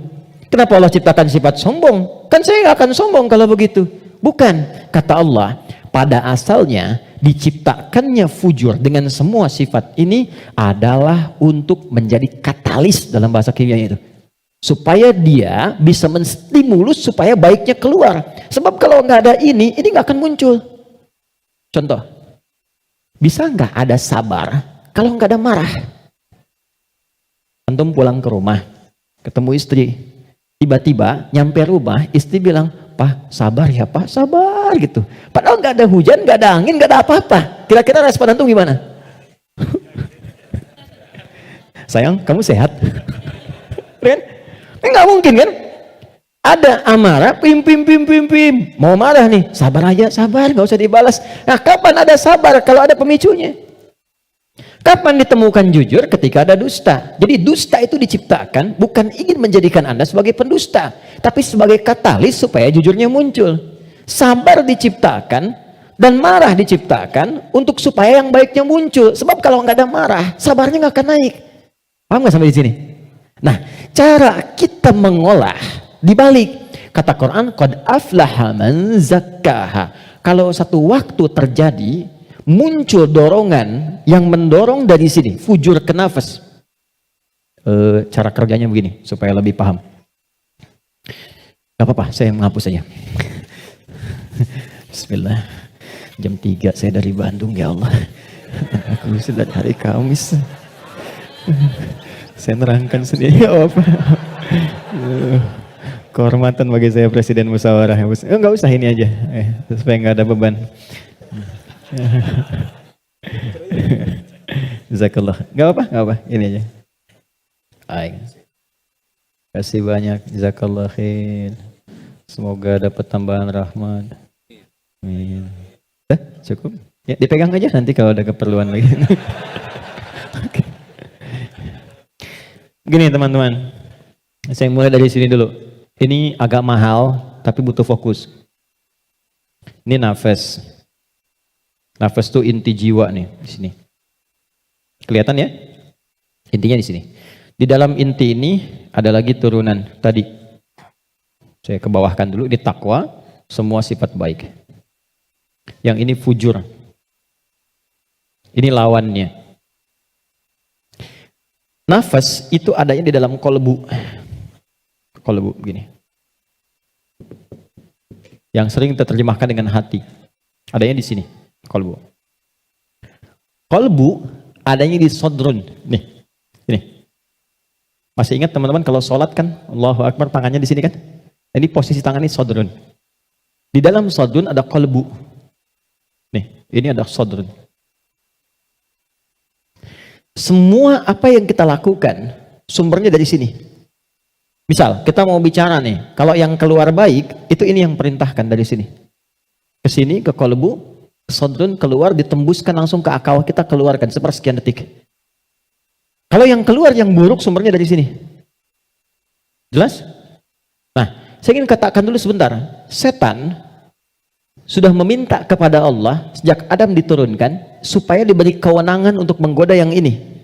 Kenapa Allah ciptakan sifat sombong? Kan saya nggak akan sombong kalau begitu. Bukan, kata Allah, pada asalnya diciptakannya fujur dengan semua sifat ini adalah untuk menjadi katalis dalam bahasa kimia itu. Supaya dia bisa menstimulus supaya baiknya keluar. Sebab kalau nggak ada ini nggak akan muncul. Contoh, bisa nggak ada sabar kalau nggak ada marah? Antum pulang ke rumah, ketemu istri, tiba-tiba nyampe rumah, istri bilang, "Pak, sabar ya Pak, sabar," gitu. Padahal nggak ada hujan, nggak ada angin, nggak ada apa-apa. Kira-kira respon antum gimana? Sayang, kamu sehat? Kan? Nggak mungkin kan? Ada amarah, pim. Mau marah nih, sabar aja, sabar, nggak usah dibalas. Nah, kapan ada sabar kalau ada pemicunya? Kapan ditemukan jujur? Ketika ada dusta. Jadi dusta itu diciptakan bukan ingin menjadikan Anda sebagai pendusta, tapi sebagai katalis supaya jujurnya muncul. Sabar diciptakan dan marah diciptakan untuk supaya yang baiknya muncul. Sebab kalau nggak ada marah, sabarnya nggak akan naik. Paham nggak sampai di sini? Nah, cara kita mengolah dibalik kata Quran, qad aflaha man zakkaha. Kalau satu waktu terjadi muncul dorongan yang mendorong dari sini, fujur ke nafas. Cara kerjanya begini supaya lebih paham. Gak apa-apa, saya menghapus saja. Bismillah. Jam 3 saya dari Bandung, ya Allah. Aku sudah hari Kamis. Saya nerangkan sendiri apa? Kehormatan bagi saya Presiden Musyawarah. Enggak usah ini aja, supaya nggak ada beban. Jazakallah. Enggak apa, ini aja. Baik. Kasih banyak, jazakallah khair. Semoga dapat tambahan rahmat. Amin. Cukup? Ya, dipegang aja nanti kalau ada keperluan lagi. Okay. Gini teman-teman, saya mulai dari sini dulu. Ini agak mahal, tapi butuh fokus. Ini nafas. Nafas itu inti jiwa nih di sini. Kelihatan ya? Intinya di sini. Di dalam inti ini ada lagi turunan tadi. Saya kebawahkan dulu. Ini takwa, semua sifat baik. Yang ini fujur. Ini lawannya. Nafas itu adanya di dalam kolbu. Kolbu begini. Yang sering terjemahkan dengan hati. Adanya di sini, kolbu. Kolbu adanya di sodrun. Nih, ini. Masih ingat teman-teman kalau sholat kan, Allahu Akbar tangannya di sini kan? Ini posisi tangan ini sodrun. Di dalam sodrun ada kolbu. Nih, ini ada sodrun. Semua apa yang kita lakukan sumbernya dari sini. Misal kita mau bicara nih, kalau yang keluar baik itu ini yang perintahkan dari sini. Ke sini ke kolbu, sodrun keluar ditembuskan langsung ke akal kita keluarkan sepersekian detik. Kalau yang keluar yang buruk sumbernya dari sini. Jelas? Nah, saya ingin katakan dulu sebentar. Setan sudah meminta kepada Allah sejak Adam diturunkan supaya diberi kewenangan untuk menggoda yang ini.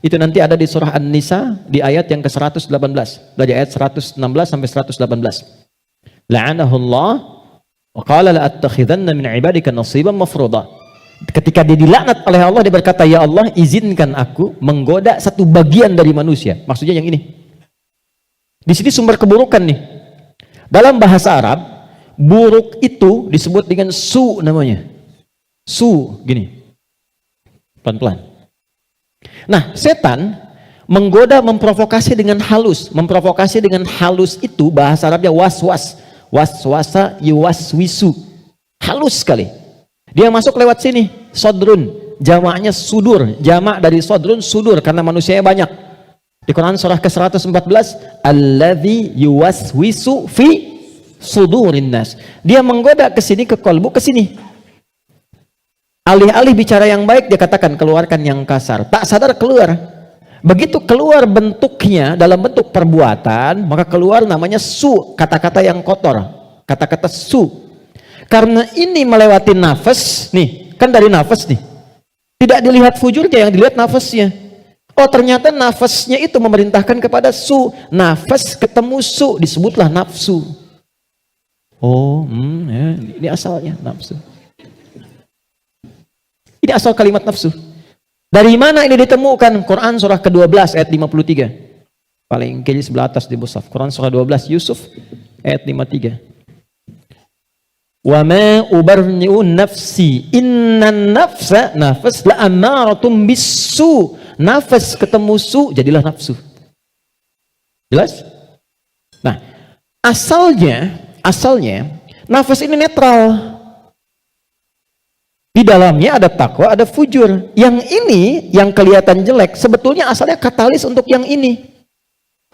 Itu nanti ada di surah An-Nisa di ayat yang ke-118. Dari ayat 116 sampai 118. La'anahullah wa qala la'attakhidanna min 'ibadika nasiban mafruḍa. Ketika dia dilaknat oleh Allah, dia berkata, "Ya Allah, izinkan aku menggoda satu bagian dari manusia." Maksudnya yang ini. Di sini sumber keburukan nih. Dalam bahasa Arab, buruk itu disebut dengan su namanya. Su, gini. Pelan-pelan. Nah, setan menggoda, memprovokasi dengan halus. Memprovokasi dengan halus itu bahasa Arabnya waswas. Waswasa yuwaswisu. Halus sekali. Dia masuk lewat sini, sodrun. Jamaknya sudur. Jamak dari sodrun sudur karena manusianya banyak. Di Quran surah ke-114, alladzi yuwaswisu fi sudurin nas. Dia menggoda ke sini, ke kolbu, ke sini. Alih-alih bicara yang baik, dia katakan keluarkan yang kasar. Tak sadar keluar. Begitu keluar bentuknya dalam bentuk perbuatan, maka keluar namanya su, kata-kata yang kotor. Kata-kata su. Karena ini melewati nafas, nih, kan dari nafas nih. Tidak dilihat fujurnya, yang dilihat nafasnya. Oh, ternyata nafasnya itu memerintahkan kepada su. Nafas ketemu su, disebutlah nafsu. Oh, ya, ini asalnya nafsu. Ini asal kalimat nafsu. Dari mana ini ditemukan? Quran surah ke-12 ayat 53. Paling kiri sebelah atas di mushaf. Quran surah 12 Yusuf ayat 53. Wa ma ubarni'u nafsi innan nafsa nafas la amaratum bisu. Nafas ketemu su jadilah nafsu. Jelas? Nah, asalnya nafas ini netral. Di dalamnya ada takwa, ada fujur. Yang ini yang kelihatan jelek sebetulnya asalnya katalis untuk yang ini.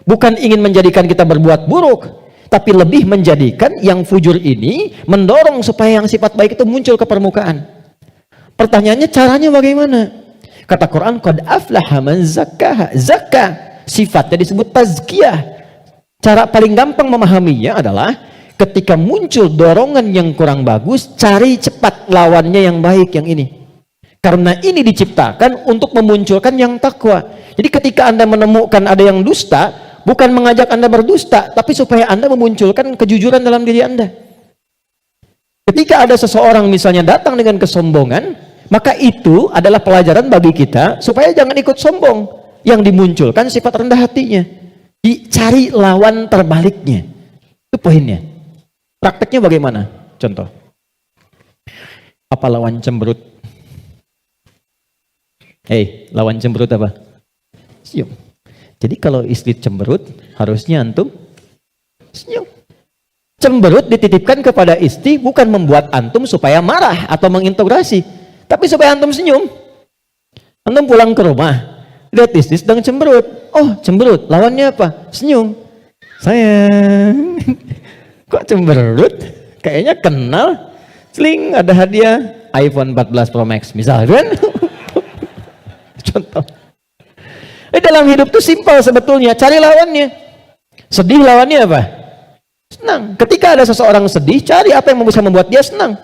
Bukan ingin menjadikan kita berbuat buruk, tapi lebih menjadikan yang fujur ini mendorong supaya yang sifat baik itu muncul ke permukaan. Pertanyaannya caranya bagaimana? Kata Quran, qad aflaha man zakkaha. Zakka sifatnya disebut tazkiyah. Cara paling gampang memahaminya adalah ketika muncul dorongan yang kurang bagus, cari cepat lawannya yang baik, yang ini. Karena ini diciptakan untuk memunculkan yang takwa. Jadi ketika Anda menemukan ada yang dusta, bukan mengajak Anda berdusta, tapi supaya Anda memunculkan kejujuran dalam diri Anda. Ketika ada seseorang misalnya datang dengan kesombongan, maka itu adalah pelajaran bagi kita supaya jangan ikut sombong. Yang dimunculkan sifat rendah hatinya. Dicari lawan terbaliknya. Itu poinnya. Prakteknya bagaimana? Contoh. Apa lawan cemberut? Lawan cemberut apa? Senyum. Jadi kalau istri cemberut, harusnya antum senyum. Cemberut dititipkan kepada istri bukan membuat antum supaya marah atau mengintegrasi, tapi supaya antum senyum. Antum pulang ke rumah, lihat istri sedang cemberut. Oh, cemberut. Lawannya apa? Senyum. Sayang. Kok cemberut? Kayaknya kenal. Sling, ada hadiah iPhone 14 Pro Max misalkan. Contoh. dalam hidup tuh simpel sebetulnya, cari lawannya. Sedih lawannya apa? Senang. Ketika ada seseorang sedih, cari apa yang bisa membuat dia senang.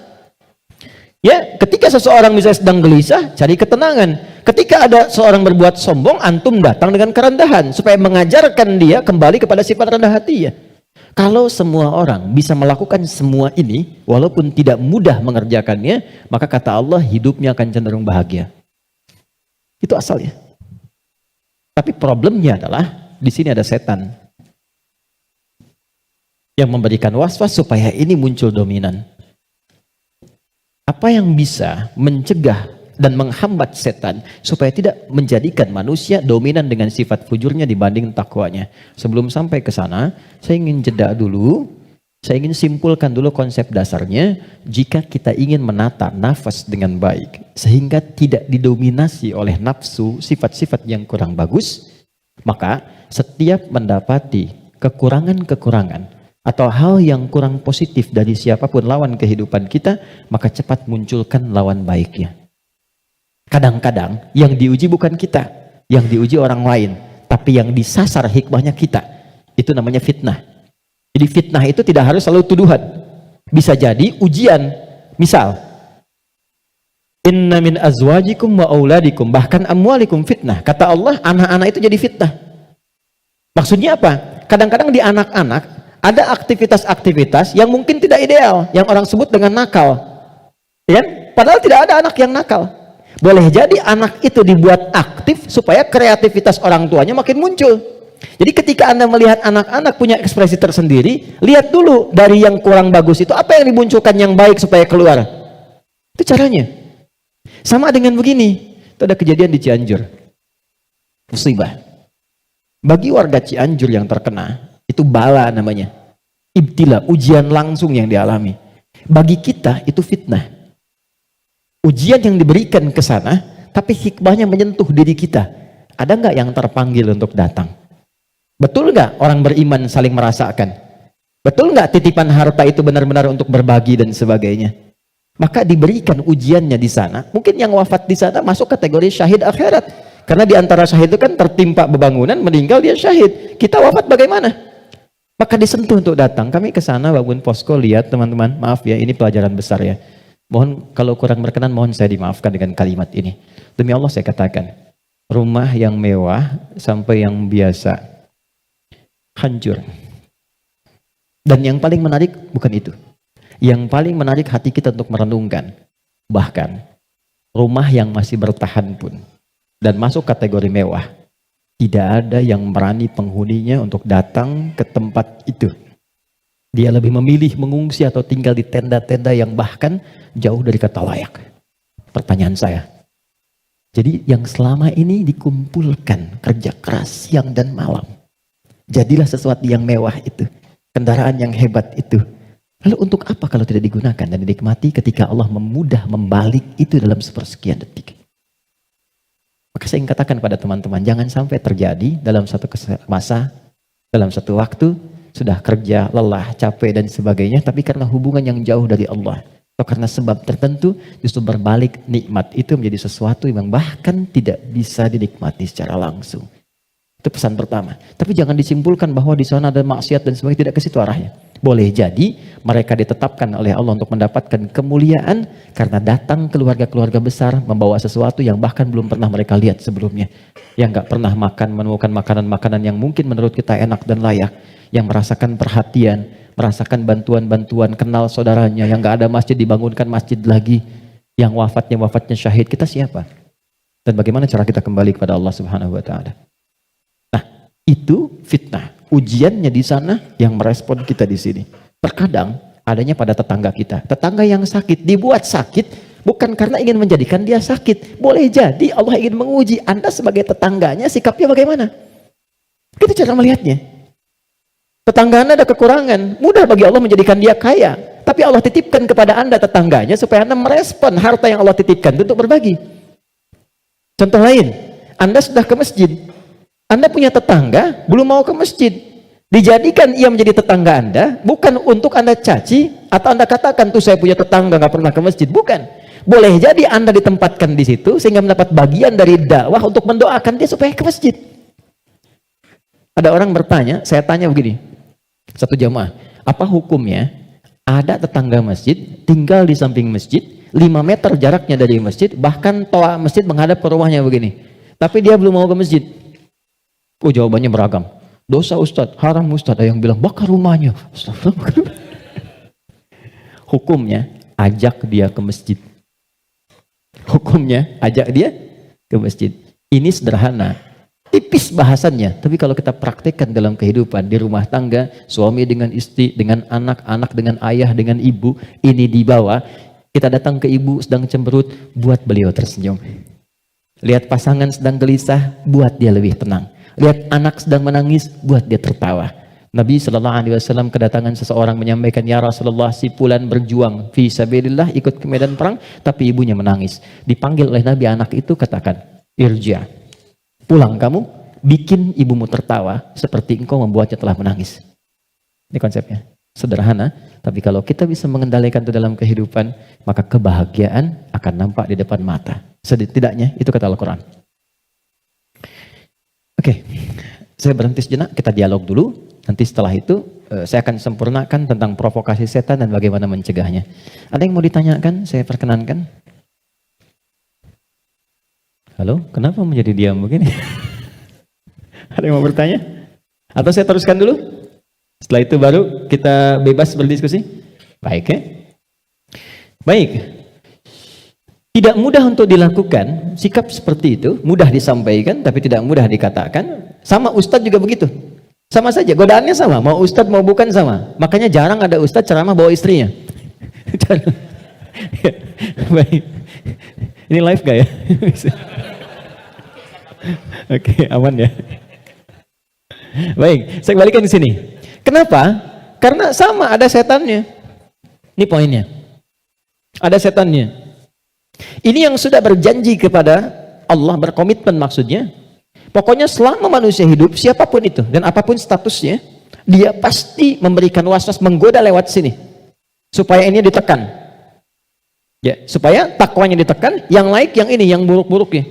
Ya, ketika seseorang misalnya sedang gelisah, cari ketenangan. Ketika ada seorang berbuat sombong, antum datang dengan kerendahan supaya mengajarkan dia kembali kepada sifat rendah hati ya. Kalau semua orang bisa melakukan semua ini, walaupun tidak mudah mengerjakannya, maka kata Allah hidupnya akan cenderung bahagia. Itu asalnya. Tapi problemnya adalah di sini ada setan yang memberikan was-was supaya ini muncul dominan. Apa yang bisa mencegah dan menghambat setan supaya tidak menjadikan manusia dominan dengan sifat fujurnya dibanding takwanya? Sebelum sampai ke sana, saya ingin jeda dulu. Saya ingin simpulkan dulu konsep dasarnya. Jika kita ingin menata nafas dengan baik sehingga tidak didominasi oleh nafsu sifat-sifat yang kurang bagus, maka setiap mendapati kekurangan-kekurangan atau hal yang kurang positif dari siapapun lawan kehidupan kita, maka cepat munculkan lawan baiknya. Kadang-kadang yang diuji bukan kita, yang diuji orang lain, tapi yang disasar hikmahnya kita. Itu namanya fitnah. Jadi fitnah itu tidak harus selalu tuduhan. Bisa jadi ujian. Misal, inna min azwajikum wa auladikum, bahkan amwalikum fitnah. Kata Allah, anak-anak itu jadi fitnah. Maksudnya apa? Kadang-kadang di anak-anak ada aktivitas-aktivitas yang mungkin tidak ideal, yang orang sebut dengan nakal. Ya? Padahal tidak ada anak yang nakal. Boleh jadi anak itu dibuat aktif supaya kreativitas orang tuanya makin muncul. Jadi ketika Anda melihat anak-anak punya ekspresi tersendiri, lihat dulu dari yang kurang bagus itu apa yang dimunculkan yang baik supaya keluar. Itu caranya. Sama dengan begini, itu ada kejadian di Cianjur. Musibah. Bagi warga Cianjur yang terkena, itu bala namanya. Ibtila, ujian langsung yang dialami. Bagi kita itu fitnah. Ujian yang diberikan ke sana, tapi hikmahnya menyentuh diri kita. Ada nggak yang terpanggil untuk datang? Betul nggak orang beriman saling merasakan? Betul nggak titipan harta itu benar-benar untuk berbagi dan sebagainya? Maka diberikan ujiannya di sana. Mungkin yang wafat di sana masuk kategori syahid akhirat. Karena di antara syahid itu kan tertimpa bebangunan, meninggal dia syahid. Kita wafat bagaimana? Maka disentuh untuk datang. Kami ke sana bangun posko, lihat teman-teman, maaf ya, ini pelajaran besar ya. Mohon kalau kurang berkenan, mohon saya dimaafkan dengan kalimat ini. Demi Allah saya katakan, rumah yang mewah sampai yang biasa hancur. Dan yang paling menarik bukan itu. Yang paling menarik hati kita untuk merenungkan. Bahkan rumah yang masih bertahan pun dan masuk kategori mewah, tidak ada yang berani penghuninya untuk datang ke tempat itu. Dia lebih memilih mengungsi atau tinggal di tenda-tenda yang bahkan jauh dari kata layak. Pertanyaan saya, jadi yang selama ini dikumpulkan kerja keras siang dan malam, jadilah sesuatu yang mewah itu, kendaraan yang hebat itu, lalu untuk apa kalau tidak digunakan dan dinikmati ketika Allah memudah membalik itu dalam sepersekian detik? Maka saya ingin katakan pada teman-teman, jangan sampai terjadi dalam satu masa, dalam satu waktu, sudah kerja, lelah, capek dan sebagainya, tapi karena hubungan yang jauh dari Allah, atau karena sebab tertentu, justru berbalik nikmat itu menjadi sesuatu yang bahkan tidak bisa dinikmati secara langsung. Itu pesan pertama. Tapi jangan disimpulkan bahwa di sana ada maksiat dan sebagainya, tidak ke situ arahnya. Boleh jadi mereka ditetapkan oleh Allah untuk mendapatkan kemuliaan karena datang keluarga-keluarga besar membawa sesuatu yang bahkan belum pernah mereka lihat sebelumnya. Yang gak pernah makan, menemukan makanan-makanan yang mungkin menurut kita enak dan layak. Yang merasakan perhatian, merasakan bantuan-bantuan, kenal saudaranya. Yang gak ada masjid, dibangunkan masjid lagi. Yang wafatnya syahid. Kita siapa? Dan bagaimana cara kita kembali kepada Allah Subhanahu wa Ta'ala? Nah, itu fitnah. Ujiannya di sana yang merespon kita di sini. Terkadang adanya pada tetangga kita. Tetangga yang sakit dibuat sakit bukan karena ingin menjadikan dia sakit. Boleh jadi Allah ingin menguji Anda sebagai tetangganya, sikapnya bagaimana? Kita cara melihatnya. Tetangga Anda ada kekurangan, mudah bagi Allah menjadikan dia kaya. Tapi Allah titipkan kepada Anda tetangganya supaya Anda merespon harta yang Allah titipkan untuk berbagi. Contoh lain, Anda sudah ke masjid. Anda punya tetangga, belum mau ke masjid. Dijadikan ia menjadi tetangga Anda, bukan untuk Anda caci, atau Anda katakan, tuh saya punya tetangga, gak pernah ke masjid. Bukan. Boleh jadi Anda ditempatkan di situ, sehingga mendapat bagian dari dakwah untuk mendoakan dia supaya ke masjid. Ada orang bertanya, saya tanya begini, satu jamaah, apa hukumnya ada tetangga masjid, tinggal di samping masjid, 5 meter jaraknya dari masjid, bahkan toa masjid menghadap ke rumahnya begini. Tapi dia belum mau ke masjid. Oh, jawabannya beragam. Dosa Ustadz, haram Ustadz. Ada yang bilang, bakar rumahnya. Hukumnya, ajak dia ke masjid. Hukumnya, ajak dia ke masjid. Ini sederhana. Tipis bahasannya, tapi kalau kita praktekkan dalam kehidupan di rumah tangga, suami dengan istri, dengan anak, anak dengan ayah, dengan ibu, ini dibawa, kita datang ke ibu sedang cemberut, buat beliau tersenyum. Lihat pasangan sedang gelisah, buat dia lebih tenang. Lihat anak sedang menangis, buat dia tertawa. Nabi SAW kedatangan seseorang menyampaikan, ya Rasulullah, si fulan berjuang fi sabilillah, ikut ke medan perang, tapi ibunya menangis. Dipanggil oleh Nabi, anak itu katakan, irja, pulang kamu, bikin ibumu tertawa seperti engkau membuatnya telah menangis. Ini konsepnya. Sederhana, tapi kalau kita bisa mengendalikan itu dalam kehidupan, maka kebahagiaan akan nampak di depan mata. Setidaknya itu kata Al-Quran. Oke, saya berhenti sejenak, kita dialog dulu. Nanti setelah itu saya akan sempurnakan tentang provokasi setan dan bagaimana mencegahnya. Ada yang mau ditanyakan? Saya perkenankan. Halo, kenapa menjadi diam begini? Ada yang mau bertanya? Atau saya teruskan dulu? Setelah itu baru kita bebas berdiskusi? Baik ya? Baik. Tidak mudah untuk dilakukan, sikap seperti itu, mudah disampaikan tapi tidak mudah dikatakan. Sama ustadz juga begitu. Sama saja, godaannya sama, mau ustadz mau bukan sama. Makanya jarang ada ustadz ceramah bawa istrinya. Baik. Ini live gak ya? Oke, aman ya. Baik, saya kembalikan di sini. Kenapa? Karena sama, ada setannya. Ini poinnya. Ada setannya. Ini yang sudah berjanji kepada Allah, berkomitmen maksudnya. Pokoknya selama manusia hidup, siapapun itu dan apapun statusnya, dia pasti memberikan waswas, menggoda lewat sini supaya ini ditekan. Ya, supaya takwanya ditekan, yang lain yang ini, yang buruk-buruknya.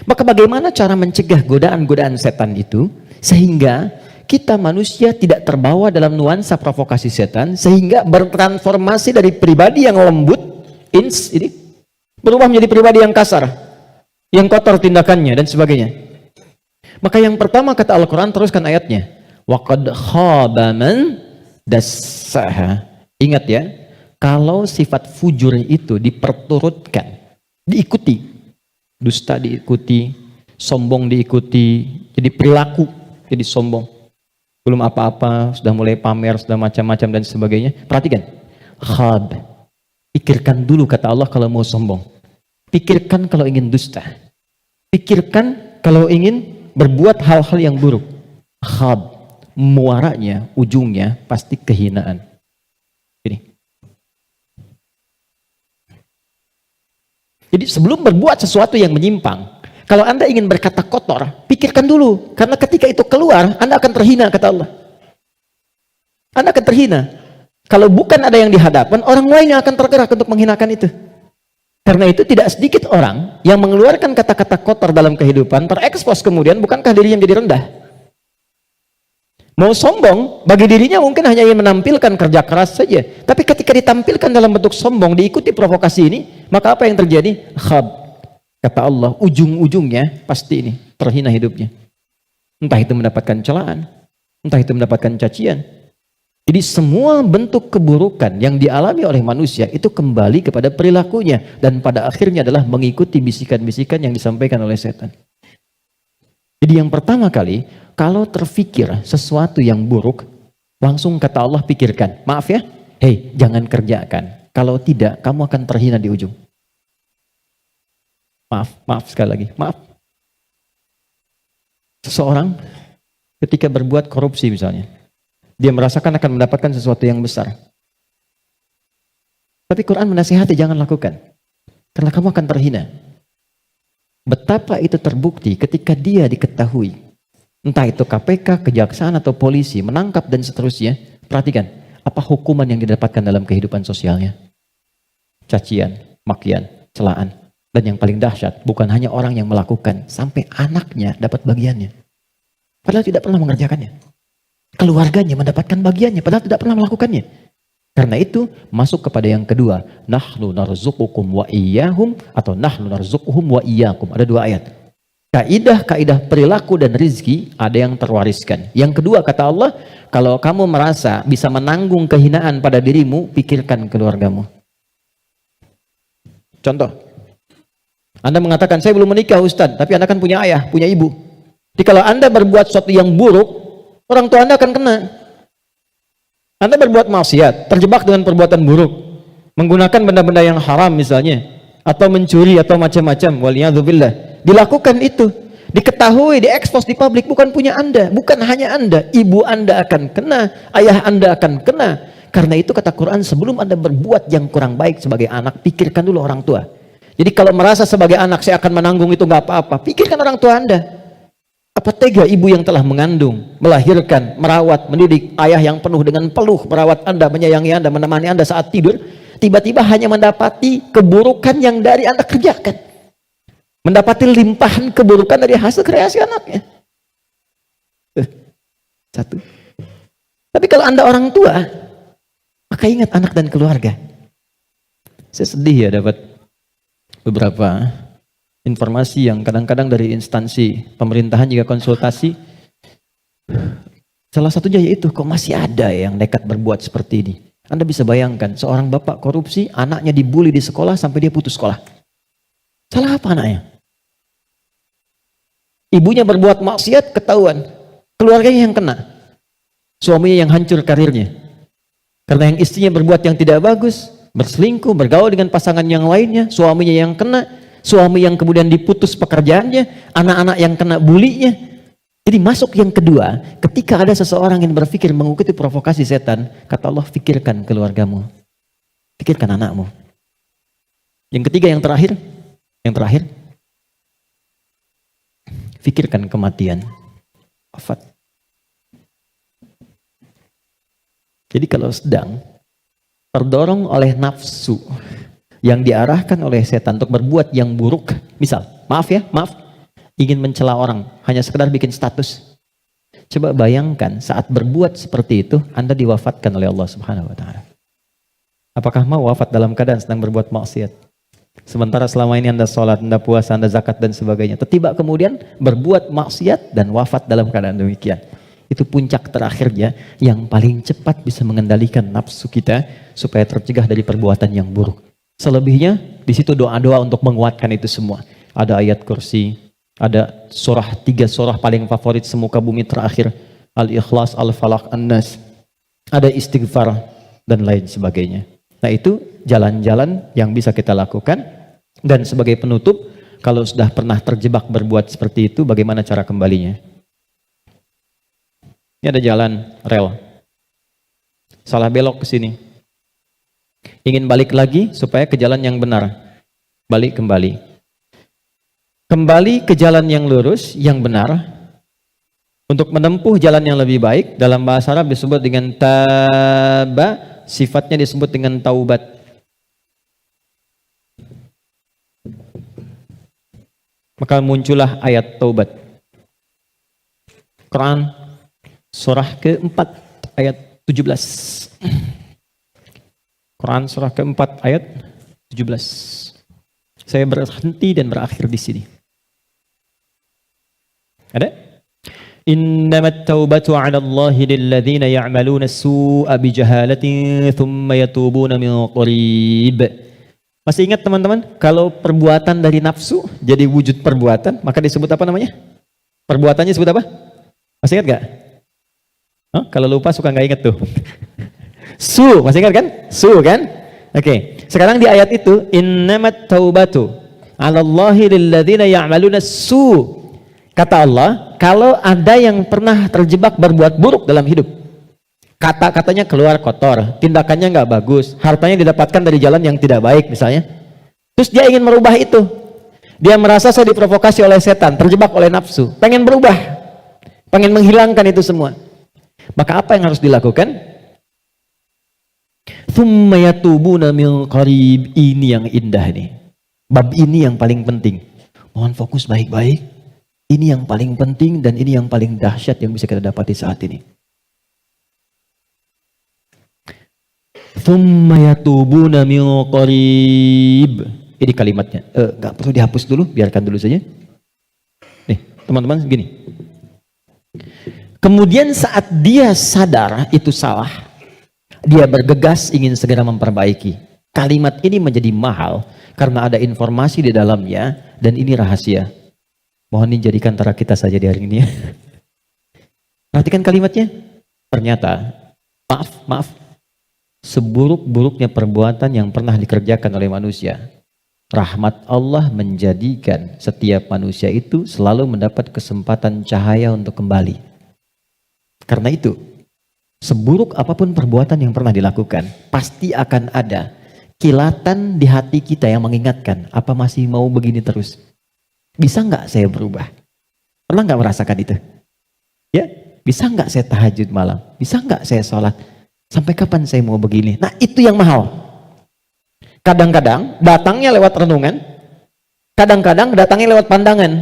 Maka bagaimana cara mencegah godaan-godaan setan itu sehingga kita manusia tidak terbawa dalam nuansa provokasi setan, sehingga bertransformasi dari pribadi yang lembut ini berubah menjadi pribadi yang kasar, yang kotor tindakannya dan sebagainya. Maka yang pertama kata Al-Quran, teruskan ayatnya, waqad khaba man dassaha. Ingat ya, kalau sifat fujur itu diperturutkan, diikuti, dusta diikuti, sombong diikuti, jadi perilaku jadi sombong, belum apa-apa sudah mulai pamer, sudah macam-macam dan sebagainya. Perhatikan, khab, pikirkan dulu kata Allah kalau mau sombong, pikirkan kalau ingin dusta, pikirkan kalau ingin berbuat hal-hal yang buruk. Khab, muaranya, ujungnya pasti kehinaan. Ini. Jadi sebelum berbuat sesuatu yang menyimpang, kalau Anda ingin berkata kotor, pikirkan dulu. Karena ketika itu keluar, Anda akan terhina, kata Allah. Anda akan terhina. Kalau bukan ada yang di hadapan, orang lain yang akan tergerak untuk menghinakan itu. Karena itu tidak sedikit orang yang mengeluarkan kata-kata kotor dalam kehidupan, terekspos kemudian, bukankah dirinya menjadi rendah? Mau sombong, bagi dirinya mungkin hanya ingin menampilkan kerja keras saja. Tapi ketika ditampilkan dalam bentuk sombong, diikuti provokasi ini, maka apa yang terjadi? Khab. Kata Allah, ujung-ujungnya pasti ini, terhina hidupnya. Entah itu mendapatkan celaan, entah itu mendapatkan cacian. Jadi semua bentuk keburukan yang dialami oleh manusia itu kembali kepada perilakunya. Dan pada akhirnya adalah mengikuti bisikan-bisikan yang disampaikan oleh setan. Jadi yang pertama kali, kalau terfikir sesuatu yang buruk, langsung kata Allah pikirkan, maaf ya, hei jangan kerjakan. Kalau tidak, kamu akan terhina di ujung. Maaf sekali lagi, maaf. Seseorang ketika berbuat korupsi misalnya, dia merasakan akan mendapatkan sesuatu yang besar. Tapi Quran menasihati jangan lakukan, karena kamu akan terhina. Betapa itu terbukti ketika dia diketahui, entah itu KPK, kejaksaan atau polisi menangkap dan seterusnya. Perhatikan, apa hukuman yang didapatkan dalam kehidupan sosialnya? Cacian, makian, celaan. Dan yang paling dahsyat, bukan hanya orang yang melakukan, sampai anaknya dapat bagiannya. Padahal tidak pernah mengerjakannya. Keluarganya mendapatkan bagiannya, padahal tidak pernah melakukannya. Karena itu, masuk kepada yang kedua. Nahnu narzuqukum wa iyyahum, atau nahnu narzuquhum wa iyyakum. Ada dua ayat. Kaidah-kaidah perilaku dan rizki ada yang terwariskan. Yang kedua kata Allah, kalau kamu merasa bisa menanggung kehinaan pada dirimu, pikirkan keluargamu. Contoh, Anda mengatakan, saya belum menikah Ustadz, tapi Anda kan punya ayah, punya ibu. Jadi kalau Anda berbuat sesuatu yang buruk, orang tua Anda akan kena. Anda berbuat maksiat, terjebak dengan perbuatan buruk, menggunakan benda-benda yang haram misalnya, atau mencuri atau macam-macam, waliyadzubillah. Dilakukan itu, diketahui, diekspos di publik, bukan punya Anda, bukan hanya Anda, ibu Anda akan kena, ayah Anda akan kena. Karena itu kata Quran, sebelum Anda berbuat yang kurang baik sebagai anak, pikirkan dulu orang tua. Jadi kalau merasa sebagai anak saya akan menanggung itu nggak apa-apa, pikirkan orang tua Anda. Apa tega ibu yang telah mengandung, melahirkan, merawat, mendidik, ayah yang penuh dengan peluh, merawat Anda, menyayangi Anda, menemani Anda saat tidur, tiba-tiba hanya mendapati keburukan yang dari Anda kerjakan. Mendapati limpahan keburukan dari hasil kreasi anaknya. Satu. Tapi kalau Anda orang tua, maka ingat anak dan keluarga. Saya sedih ya dapat beberapa informasi yang kadang-kadang dari instansi pemerintahan juga konsultasi. Salah satunya yaitu kok masih ada yang nekat berbuat seperti ini. Anda bisa bayangkan seorang bapak korupsi, anaknya dibully di sekolah sampai dia putus sekolah. Salah apa anaknya? Ibunya berbuat maksiat, ketahuan. Keluarganya yang kena. Suaminya yang hancur karirnya. Karena yang istrinya berbuat yang tidak bagus, berselingkuh, bergaul dengan pasangan yang lainnya, suaminya yang kena, suami yang kemudian diputus pekerjaannya, anak-anak yang kena bulinya. Jadi masuk yang kedua, ketika ada seseorang yang berpikir mengikuti provokasi setan, kata Allah, pikirkan keluargamu, pikirkan anakmu. Yang ketiga, yang terakhir, pikirkan kematian, wafat. Jadi kalau sedang terdorong oleh nafsu yang diarahkan oleh setan untuk berbuat yang buruk, misal, maaf, ingin mencela orang, hanya sekedar bikin status. Coba bayangkan saat berbuat seperti itu, Anda diwafatkan oleh Allah Subhanahu wa Ta'ala. Apakah mau wafat dalam keadaan sedang berbuat maksiat? Sementara selama ini Anda sholat, Anda puasa, Anda zakat dan sebagainya. Tiba kemudian berbuat maksiat dan wafat dalam keadaan demikian. Itu puncak terakhirnya yang paling cepat bisa mengendalikan nafsu kita supaya tercegah dari perbuatan yang buruk. Selebihnya di situ doa-doa untuk menguatkan itu semua. Ada ayat kursi, ada surah, 3 surah paling favorit semuka bumi terakhir, Al-Ikhlas, Al-Falaq, An-Nas. Ada istighfar dan lain sebagainya. Nah itu jalan-jalan yang bisa kita lakukan. Dan sebagai penutup, kalau sudah pernah terjebak berbuat seperti itu, bagaimana cara kembalinya? Ini ada jalan rel, salah belok ke sini. Ingin balik lagi supaya ke jalan yang benar, balik kembali. Kembali ke jalan yang lurus, yang benar. Untuk menempuh jalan yang lebih baik, dalam bahasa Arab disebut dengan taba, sifatnya disebut dengan taubat. Maka muncullah ayat taubat. Quran surah ke-4 ayat 17. Quran surah ke-4 ayat 17. Saya berhenti dan berakhir di sini. Ada? Innamat taubatu 'ala Allahi lilladzina ya'maluna as-su'a bijahalatin thumma yatubuna min qarib. Masih ingat teman-teman? Kalau perbuatan dari nafsu jadi wujud perbuatan, maka disebut apa namanya? Perbuatannya disebut apa? Masih ingat gak? Kalau lupa suka nggak inget tuh. Masih ingat kan? Kan? Oke. Sekarang di ayat itu, innamat taubatu 'ala Allahi lilladzina ya'maluna su. Kata Allah, kalau ada yang pernah terjebak berbuat buruk dalam hidup, kata-katanya keluar kotor, tindakannya nggak bagus, hartanya didapatkan dari jalan yang tidak baik misalnya, terus dia ingin merubah itu, dia merasa saya diprovokasi oleh setan, terjebak oleh nafsu, pengen berubah, pengen menghilangkan itu semua. Maka apa yang harus dilakukan? Tsumma yatubuna min qarib. Ini yang indah nih. Bab ini yang paling penting. Mohon fokus baik-baik. Ini yang paling penting dan ini yang paling dahsyat yang bisa kita dapati saat ini. Tsumma yatubuna min qarib. Ini kalimatnya. Enggak perlu dihapus dulu, biarkan dulu saja. Nih, teman-teman gini. Kemudian saat dia sadar itu salah, dia bergegas ingin segera memperbaiki. Kalimat ini menjadi mahal karena ada informasi di dalamnya dan ini rahasia. Mohon dijadikan antara kita saja di hari ini ya. Perhatikan kalimatnya. Ternyata, maaf, seburuk-buruknya perbuatan yang pernah dikerjakan oleh manusia, rahmat Allah menjadikan setiap manusia itu selalu mendapat kesempatan cahaya untuk kembali. Karena itu, seburuk apapun perbuatan yang pernah dilakukan, pasti akan ada kilatan di hati kita yang mengingatkan, apa masih mau begini terus? Bisa nggak saya berubah? Pernah nggak merasakan itu? Ya, bisa nggak saya tahajud malam? Bisa nggak saya sholat? Sampai kapan saya mau begini? Nah, itu yang mahal. Kadang-kadang datangnya lewat renungan, kadang-kadang datangnya lewat pandangan.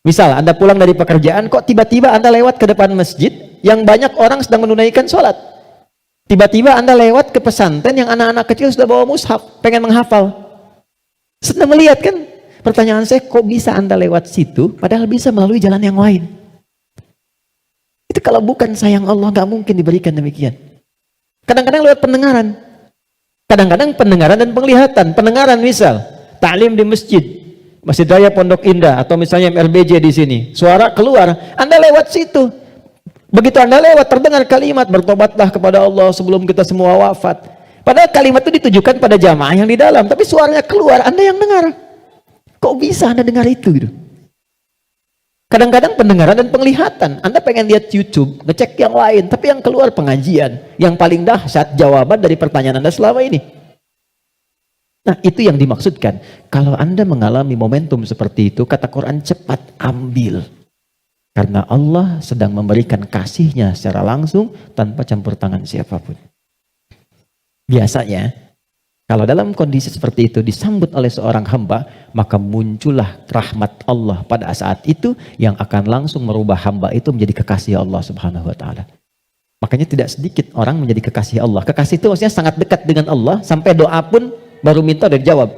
Misal Anda pulang dari pekerjaan, kok tiba-tiba Anda lewat ke depan masjid yang banyak orang sedang menunaikan sholat. Tiba-tiba Anda lewat ke pesantren yang anak-anak kecil sudah bawa mushaf, pengen menghafal. Sedang melihat kan? Pertanyaan saya, kok bisa Anda lewat situ, padahal bisa melalui jalan yang lain? Itu kalau bukan sayang Allah, nggak mungkin diberikan demikian. Kadang-kadang lewat pendengaran. Kadang-kadang pendengaran dan penglihatan. Pendengaran misal, ta'lim di masjid, Masjid Raya Pondok Indah, atau misalnya MRBJ di sini. Suara keluar, Anda lewat situ. Begitu Anda lewat, terdengar kalimat, bertobatlah kepada Allah sebelum kita semua wafat. Padahal kalimat itu ditujukan pada jamaah yang di dalam, tapi suaranya keluar, Anda yang dengar. Kok bisa Anda dengar itu gitu? Kadang-kadang pendengaran dan penglihatan. Anda pengen lihat YouTube, ngecek yang lain, tapi yang keluar pengajian. Yang paling dahsyat jawaban dari pertanyaan Anda selama ini. Nah, itu yang dimaksudkan. Kalau Anda mengalami momentum seperti itu, kata Quran, cepat ambil. Karena Allah sedang memberikan kasihnya secara langsung tanpa campur tangan siapapun. Biasanya, kalau dalam kondisi seperti itu disambut oleh seorang hamba, maka muncullah rahmat Allah pada saat itu yang akan langsung merubah hamba itu menjadi kekasih Allah Subhanahu wa taala. Makanya tidak sedikit orang menjadi kekasih Allah. Kekasih itu maksudnya sangat dekat dengan Allah sampai doa pun baru minta udah dijawab.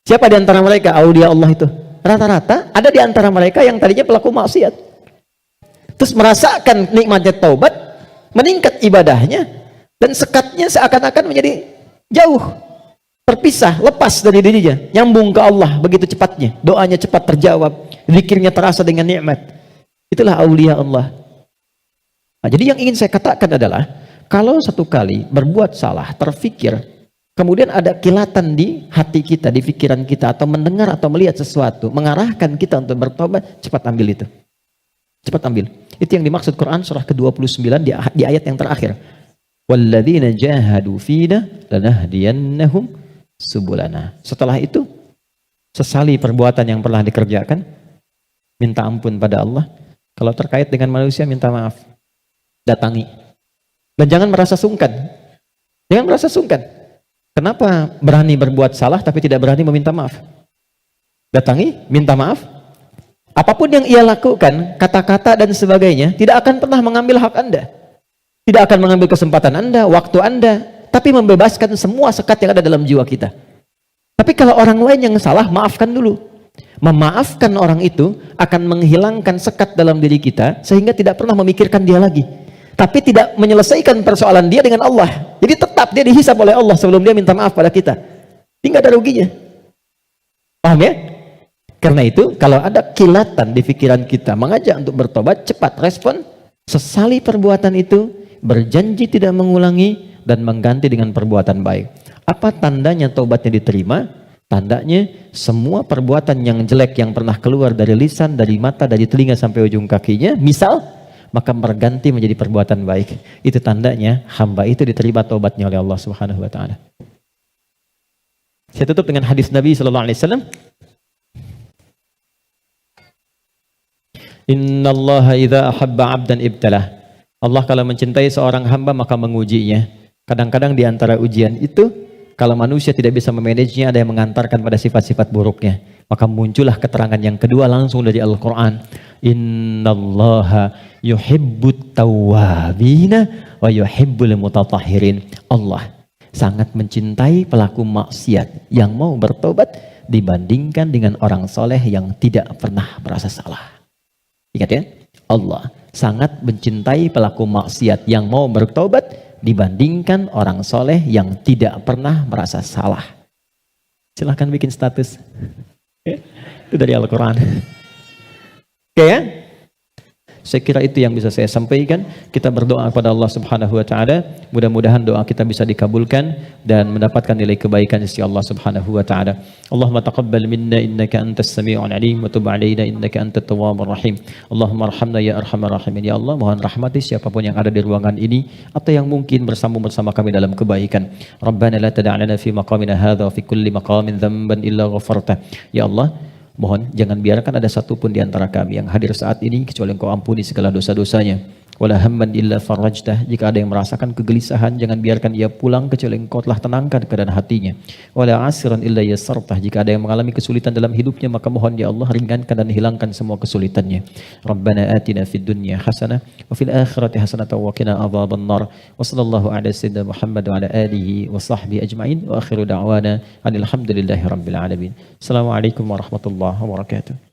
Siapa di antara mereka aulia Allah itu? Rata-rata ada di antara mereka yang tadinya pelaku maksiat. Terus merasakan nikmatnya taubat, meningkat ibadahnya, dan sekatnya seakan-akan menjadi jauh, terpisah, lepas dari dirinya, nyambung ke Allah begitu cepatnya, doanya cepat terjawab, zikirnya terasa dengan nikmat. Itulah aulia Allah. Nah, jadi yang ingin saya katakan adalah, kalau satu kali berbuat salah, terfikir, kemudian ada kilatan di hati kita, di pikiran kita, atau mendengar atau melihat sesuatu, mengarahkan kita untuk bertobat, cepat ambil itu. Cepat ambil. Itu yang dimaksud Quran surah ke-29 di ayat yang terakhir. Walladzina jahadu fina lanahdiyannahum subulana. Setelah itu, sesali perbuatan yang pernah dikerjakan, minta ampun pada Allah. Kalau terkait dengan manusia, minta maaf. Datangi. Dan jangan merasa sungkan. Jangan merasa sungkan. Kenapa berani berbuat salah tapi tidak berani meminta maaf? Datangi, minta maaf. Apapun yang ia lakukan, kata-kata dan sebagainya, tidak akan pernah mengambil hak Anda. Tidak akan mengambil kesempatan Anda, waktu Anda, tapi membebaskan semua sekat yang ada dalam jiwa kita. Tapi kalau orang lain yang salah, maafkan dulu. Memaafkan orang itu akan menghilangkan sekat dalam diri kita, sehingga tidak pernah memikirkan dia lagi. Tapi tidak menyelesaikan persoalan dia dengan Allah. Jadi tetap dia dihisab oleh Allah sebelum dia minta maaf pada kita. Tidak ada ruginya. Paham ya? Karena itu, kalau ada kilatan di pikiran kita, mengajak untuk bertobat, cepat respon, sesali perbuatan itu, berjanji tidak mengulangi dan mengganti dengan perbuatan baik. Apa tandanya taubatnya diterima? Tandanya semua perbuatan yang jelek yang pernah keluar dari lisan, dari mata, dari telinga sampai ujung kakinya, misal, maka berganti menjadi perbuatan baik. Itu tandanya hamba itu diterima taubatnya oleh Allah Subhanahu wa taala. Saya tutup dengan hadis Nabi sallallahu alaihi wasallam. Innallaha idza ahabba 'abdan ibtalah. Allah kalau mencintai seorang hamba maka mengujinya. Kadang-kadang di antara ujian itu Kalau manusia tidak bisa memanagenya, ada yang mengantarkan pada sifat-sifat buruknya. Maka muncullah keterangan yang kedua langsung dari Al-Quran. Innallaha yuhibbut tawwabina wa yuhibbul mutatahhirin. Allah sangat mencintai pelaku maksiat yang mau bertobat dibandingkan dengan orang soleh yang tidak pernah merasa salah. Ingat ya, Allah sangat mencintai pelaku maksiat yang mau bertobat dibandingkan orang soleh yang tidak pernah merasa salah. Silahkan bikin status. Itu dari Al-Quran. Oke ya? Saya kira itu yang bisa saya sampaikan. Kita berdoa kepada Allah Subhanahu wa taala, mudah-mudahan doa kita bisa dikabulkan dan mendapatkan nilai kebaikan di sisi Allah Subhanahu wa taala. Allahumma taqabbal minna innaka antas sami'ul alim wa tub 'alaina innaka antat tawwabur rahim. Allahumma arhamna ya arhamar rahimin. Ya Allah, mohon rahmati siapapun yang ada di ruangan ini atau yang mungkin bersambung bersama kami dalam kebaikan. Rabbana la tada' lana fi maqamina hadza wa fi kulli maqamin dhanban illa ghafarta. Ya Allah, mohon jangan biarkan ada satupun di antara kami yang hadir saat ini kecuali Engkau ampuni segala dosa-dosanya. Wala hamman illa farajtah. Jika ada yang merasakan kegelisahan, jangan biarkan ia pulang kecuali Engkau telah tenangkan keadaan hatinya. Wala asiran illa yassartah. Jika ada yang mengalami kesulitan dalam hidupnya, maka mohon ya Allah ringankan dan hilangkan semua kesulitannya. Rabbana atina fid dunya hasanah wa fil akhirati hasanah wa qina adzaban nar. Wa sallallahu ala sayyidina Muhammad wa ala alihi wa sahbihi ajma'in wa akhiru da'wana alhamdulillahi rabbil alamin. Assalamualaikum warahmatullahi wabarakatuh.